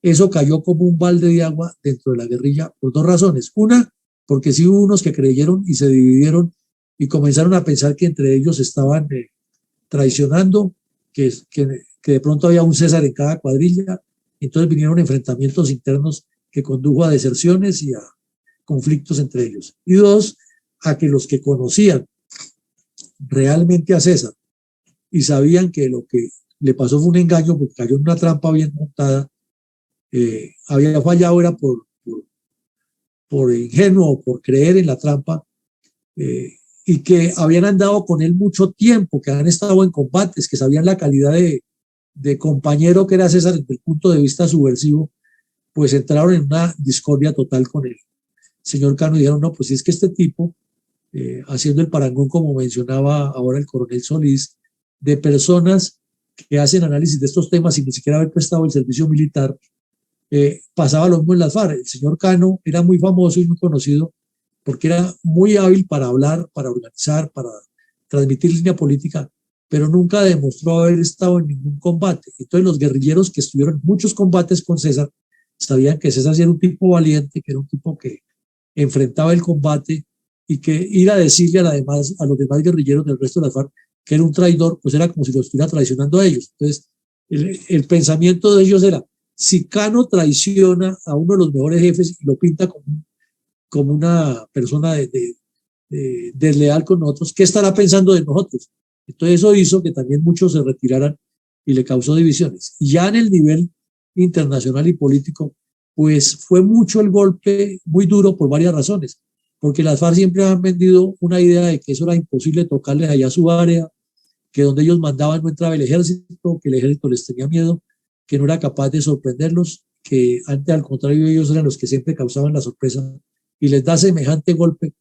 Eso cayó como un balde de agua dentro de la guerrilla por dos razones. Una, porque sí hubo unos que creyeron y se dividieron y comenzaron a pensar que entre ellos estaban traicionando, que de pronto había un César en cada cuadrilla. Entonces vinieron enfrentamientos internos que condujo a deserciones y a conflictos entre ellos. Y dos, a que los que conocían realmente a César y sabían que lo que le pasó fue un engaño porque cayó en una trampa bien montada, había fallado era por ingenuo o por creer en la trampa, y que habían andado con él mucho tiempo, que habían estado en combates, que sabían la calidad de compañero que era César desde el punto de vista subversivo, pues entraron en una discordia total con él. Señor Cano, dijeron, no, pues es que este tipo, haciendo el parangón, como mencionaba ahora el coronel Solís, de personas que hacen análisis de estos temas sin ni siquiera haber prestado el servicio militar, pasaba lo mismo en las FARC. El señor Cano era muy famoso y muy conocido porque era muy hábil para hablar, para organizar, para transmitir línea política, pero nunca demostró haber estado en ningún combate. Entonces los guerrilleros que estuvieron en muchos combates con César sabían que César era un tipo valiente, que era un tipo que enfrentaba el combate y que ir a decirle a los demás guerrilleros del resto de las FARC que era un traidor, pues era como si lo estuviera traicionando a ellos. Entonces el pensamiento de ellos era, si Cano traiciona a uno de los mejores jefes y lo pinta como una persona desleal con nosotros, ¿qué estará pensando de nosotros? Entonces eso hizo que también muchos se retiraran y le causó divisiones. Y ya en el nivel internacional y político, pues fue mucho el golpe, muy duro por varias razones, porque las FARC siempre han vendido una idea de que eso era imposible tocarles allá a su área, que donde ellos mandaban no entraba el ejército, que el ejército les tenía miedo, que no era capaz de sorprenderlos, que antes al contrario ellos eran los que siempre causaban la sorpresa y les da semejante golpe.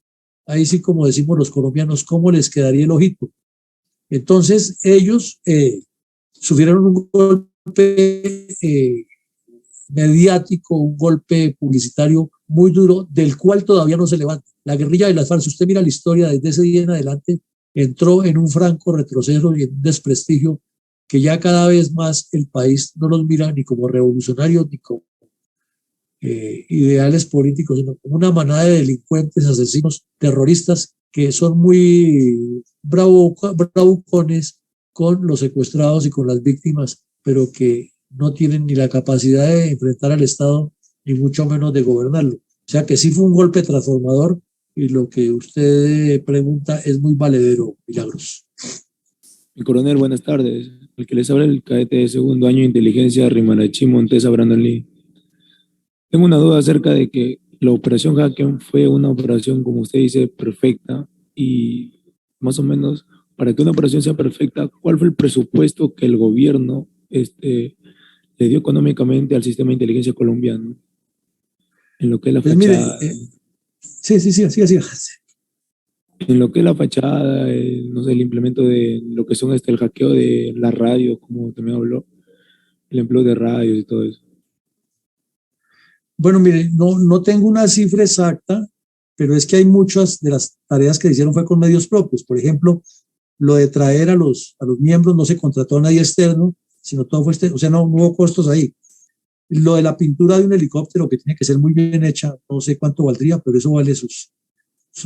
Ahí sí, como decimos los colombianos, ¿cómo les quedaría el ojito? Entonces ellos sufrieron un golpe mediático, un golpe publicitario muy duro, del cual todavía no se levanta. La guerrilla de las FARC, si usted mira la historia desde ese día en adelante, entró en un franco retroceso y en un desprestigio que ya cada vez más el país no los mira ni como revolucionarios ni como ideales políticos, sino como una manada de delincuentes, asesinos, terroristas que son muy bravucones con los secuestrados y con las víctimas, pero que no tienen ni la capacidad de enfrentar al Estado, ni mucho menos de gobernarlo. O sea que sí fue un golpe transformador y lo que usted pregunta es muy valedero, Milagros. Mi coronel, buenas tardes. El que les habla el cadete de segundo año de inteligencia, Rimanachí Montesa Brandon Lee. Tengo una duda acerca de que la operación Haken fue una operación, como usted dice, perfecta, y más o menos, para que una operación sea perfecta, ¿cuál fue el presupuesto que el gobierno le dio económicamente al sistema de inteligencia colombiano? En lo que es la Pues fachada. mire, sí. En lo que es la fachada, no sé, el implemento de lo que son el hackeo de la radio, como también habló, el empleo de radios y todo eso. Bueno, mire, no tengo una cifra exacta, pero es que hay muchas de las tareas que hicieron fue con medios propios. Por ejemplo, lo de traer a los miembros, no se contrató a nadie externo, sino todo fue externo, o sea, no hubo costos ahí. Lo de la pintura de un helicóptero, que tiene que ser muy bien hecha, no sé cuánto valdría, pero eso vale sus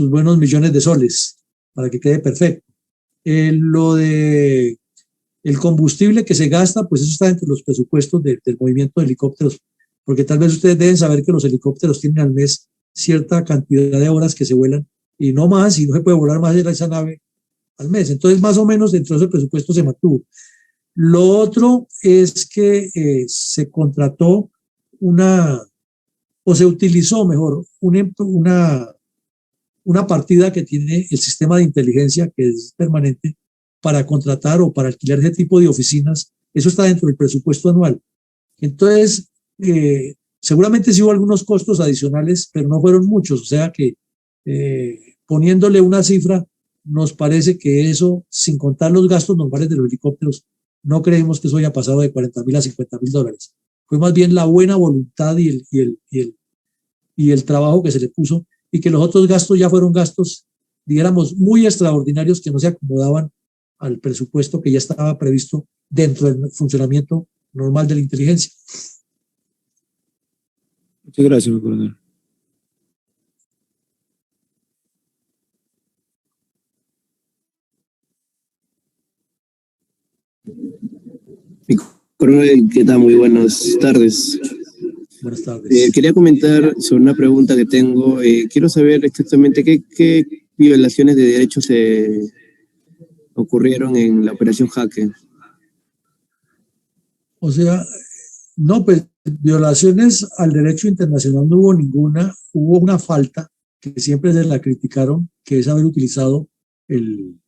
buenos millones de soles para que quede perfecto. Lo de el combustible que se gasta, pues eso está entre los presupuestos del movimiento de helicópteros, porque tal vez ustedes deben saber que los helicópteros tienen al mes cierta cantidad de horas que se vuelan y no más, y no se puede volar más de esa nave al mes. Entonces, más o menos dentro de ese presupuesto se mantuvo. Lo otro es que se contrató o se utilizó mejor, una partida que tiene el sistema de inteligencia, que es permanente, para contratar o para alquilar ese tipo de oficinas. Eso está dentro del presupuesto anual. Entonces, seguramente sí hubo algunos costos adicionales, pero no fueron muchos. O sea que poniéndole una cifra, nos parece que eso, sin contar los gastos normales de los helicópteros, no creemos que eso haya pasado de 40.000 a 50.000 dólares. Fue más bien la buena voluntad y el trabajo que se le puso, y que los otros gastos ya fueron gastos, digamos, muy extraordinarios que no se acomodaban al presupuesto que ya estaba previsto dentro del funcionamiento normal de la inteligencia. Muchas gracias, mi coronel. Mi coronel, ¿qué tal? Muy buenas tardes. Buenas tardes. Quería comentar sobre una pregunta que tengo. Quiero saber exactamente qué violaciones de derechos se ocurrieron en la operación Jaque. O sea, no, pues violaciones al derecho internacional no hubo ninguna, hubo una falta que siempre se la criticaron, que es haber utilizado el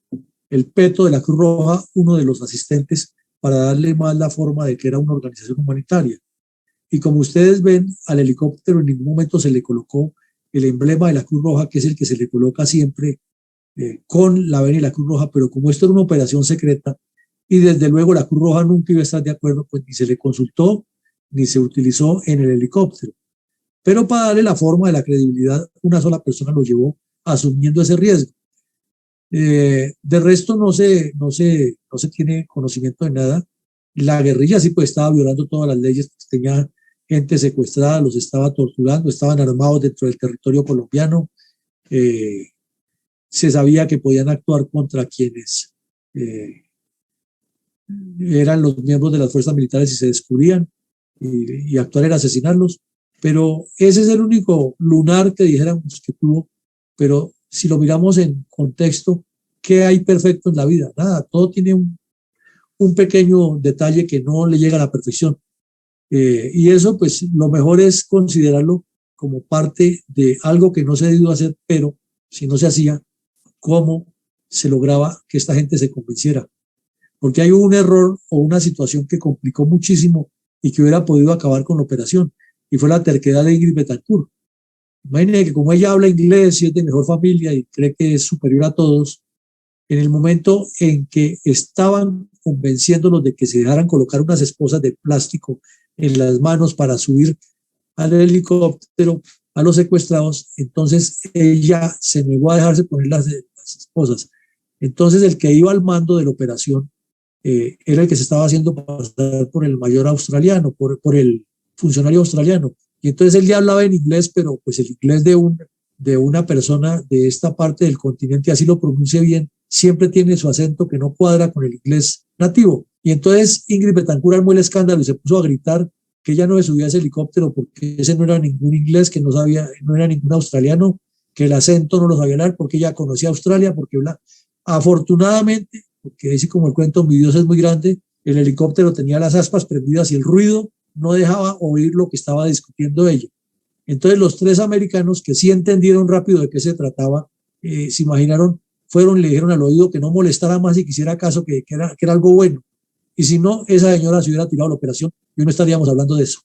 peto de la Cruz Roja, uno de los asistentes, para darle más la forma de que era una organización humanitaria. Y como ustedes ven, al helicóptero en ningún momento se le colocó el emblema de la Cruz Roja, que es el que se le coloca siempre con la vena y la Cruz Roja, pero como esto era una operación secreta, y desde luego la Cruz Roja nunca iba a estar de acuerdo, pues ni se le consultó, ni se utilizó en el helicóptero. Pero para darle la forma de la credibilidad, una sola persona lo llevó asumiendo ese riesgo. De resto no se tiene conocimiento de nada. La guerrilla sí pues estaba violando todas las leyes, tenía gente secuestrada, los estaba torturando, estaban armados dentro del territorio colombiano. Eh, Se sabía que podían actuar contra quienes eh, eran los miembros de las fuerzas militares y se descubrían y actuar era asesinarlos. Pero ese es el único lunar que dijéramos que tuvo. Pero si lo miramos en contexto, ¿qué hay perfecto en la vida? Nada, todo tiene un pequeño detalle que no le llega a la perfección. Y eso, pues, lo mejor es considerarlo como parte de algo que no se debió hacer, pero si no se hacía, ¿cómo se lograba que esta gente se convenciera? Porque hay un error o una situación que complicó muchísimo y que hubiera podido acabar con la operación, y fue la terquedad de Ingrid Betancourt. Imagínense que como ella habla inglés y es de mejor familia y cree que es superior a todos, en el momento en que estaban convenciéndolos de que se dejaran colocar unas esposas de plástico en las manos para subir al helicóptero a los secuestrados, entonces ella se negó a dejarse poner las esposas. Entonces el que iba al mando de la operación era el que se estaba haciendo pasar por el mayor australiano, por el funcionario australiano. Y entonces él ya hablaba en inglés, pero pues el inglés de una persona de esta parte del continente, así lo pronuncie bien, siempre tiene su acento que no cuadra con el inglés nativo. Y entonces Ingrid Betancourt armó el escándalo y se puso a gritar que ella no se subía a ese helicóptero porque ese no era ningún inglés, que no sabía, no era ningún australiano, que el acento no lo sabía hablar porque ella conocía Australia, porque afortunadamente, porque dice como el cuento, mi Dios es muy grande, el helicóptero tenía las aspas prendidas y el ruido no dejaba oír lo que estaba discutiendo ella. Entonces los tres americanos que sí entendieron rápido de qué se trataba, se imaginaron, fueron y le dijeron al oído que no molestara más y que hiciera caso, que era algo bueno. Y si no, esa señora se hubiera tirado la operación y no estaríamos hablando de eso.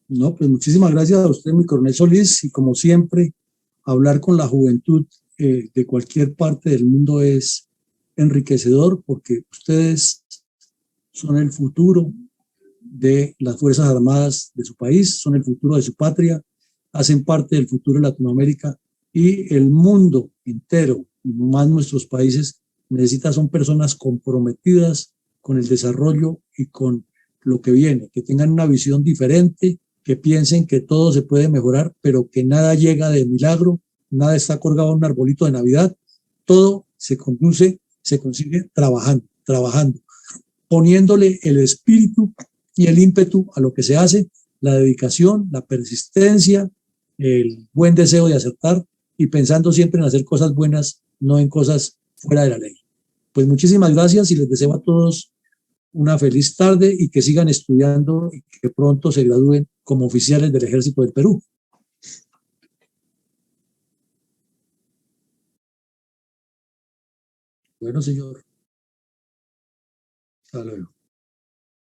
No, pues muchísimas gracias a usted, mi coronel Solís, y como siempre, hablar con la juventud de cualquier parte del mundo es enriquecedor porque ustedes son el futuro de las Fuerzas Armadas de su país, son el futuro de su patria, hacen parte del futuro de Latinoamérica y el mundo entero, y más nuestros países, son personas comprometidas con el desarrollo y con lo que viene, que tengan una visión diferente, que piensen que todo se puede mejorar, pero que nada llega de milagro, nada está colgado en un arbolito de Navidad, todo se consigue trabajando, poniéndole el espíritu y el ímpetu a lo que se hace, la dedicación, la persistencia, el buen deseo de acertar y pensando siempre en hacer cosas buenas, no en cosas fuera de la ley. Pues muchísimas gracias y les deseo a todos una feliz tarde y que sigan estudiando y que pronto se gradúen como oficiales del Ejército del Perú. Bueno, señor. Hasta luego.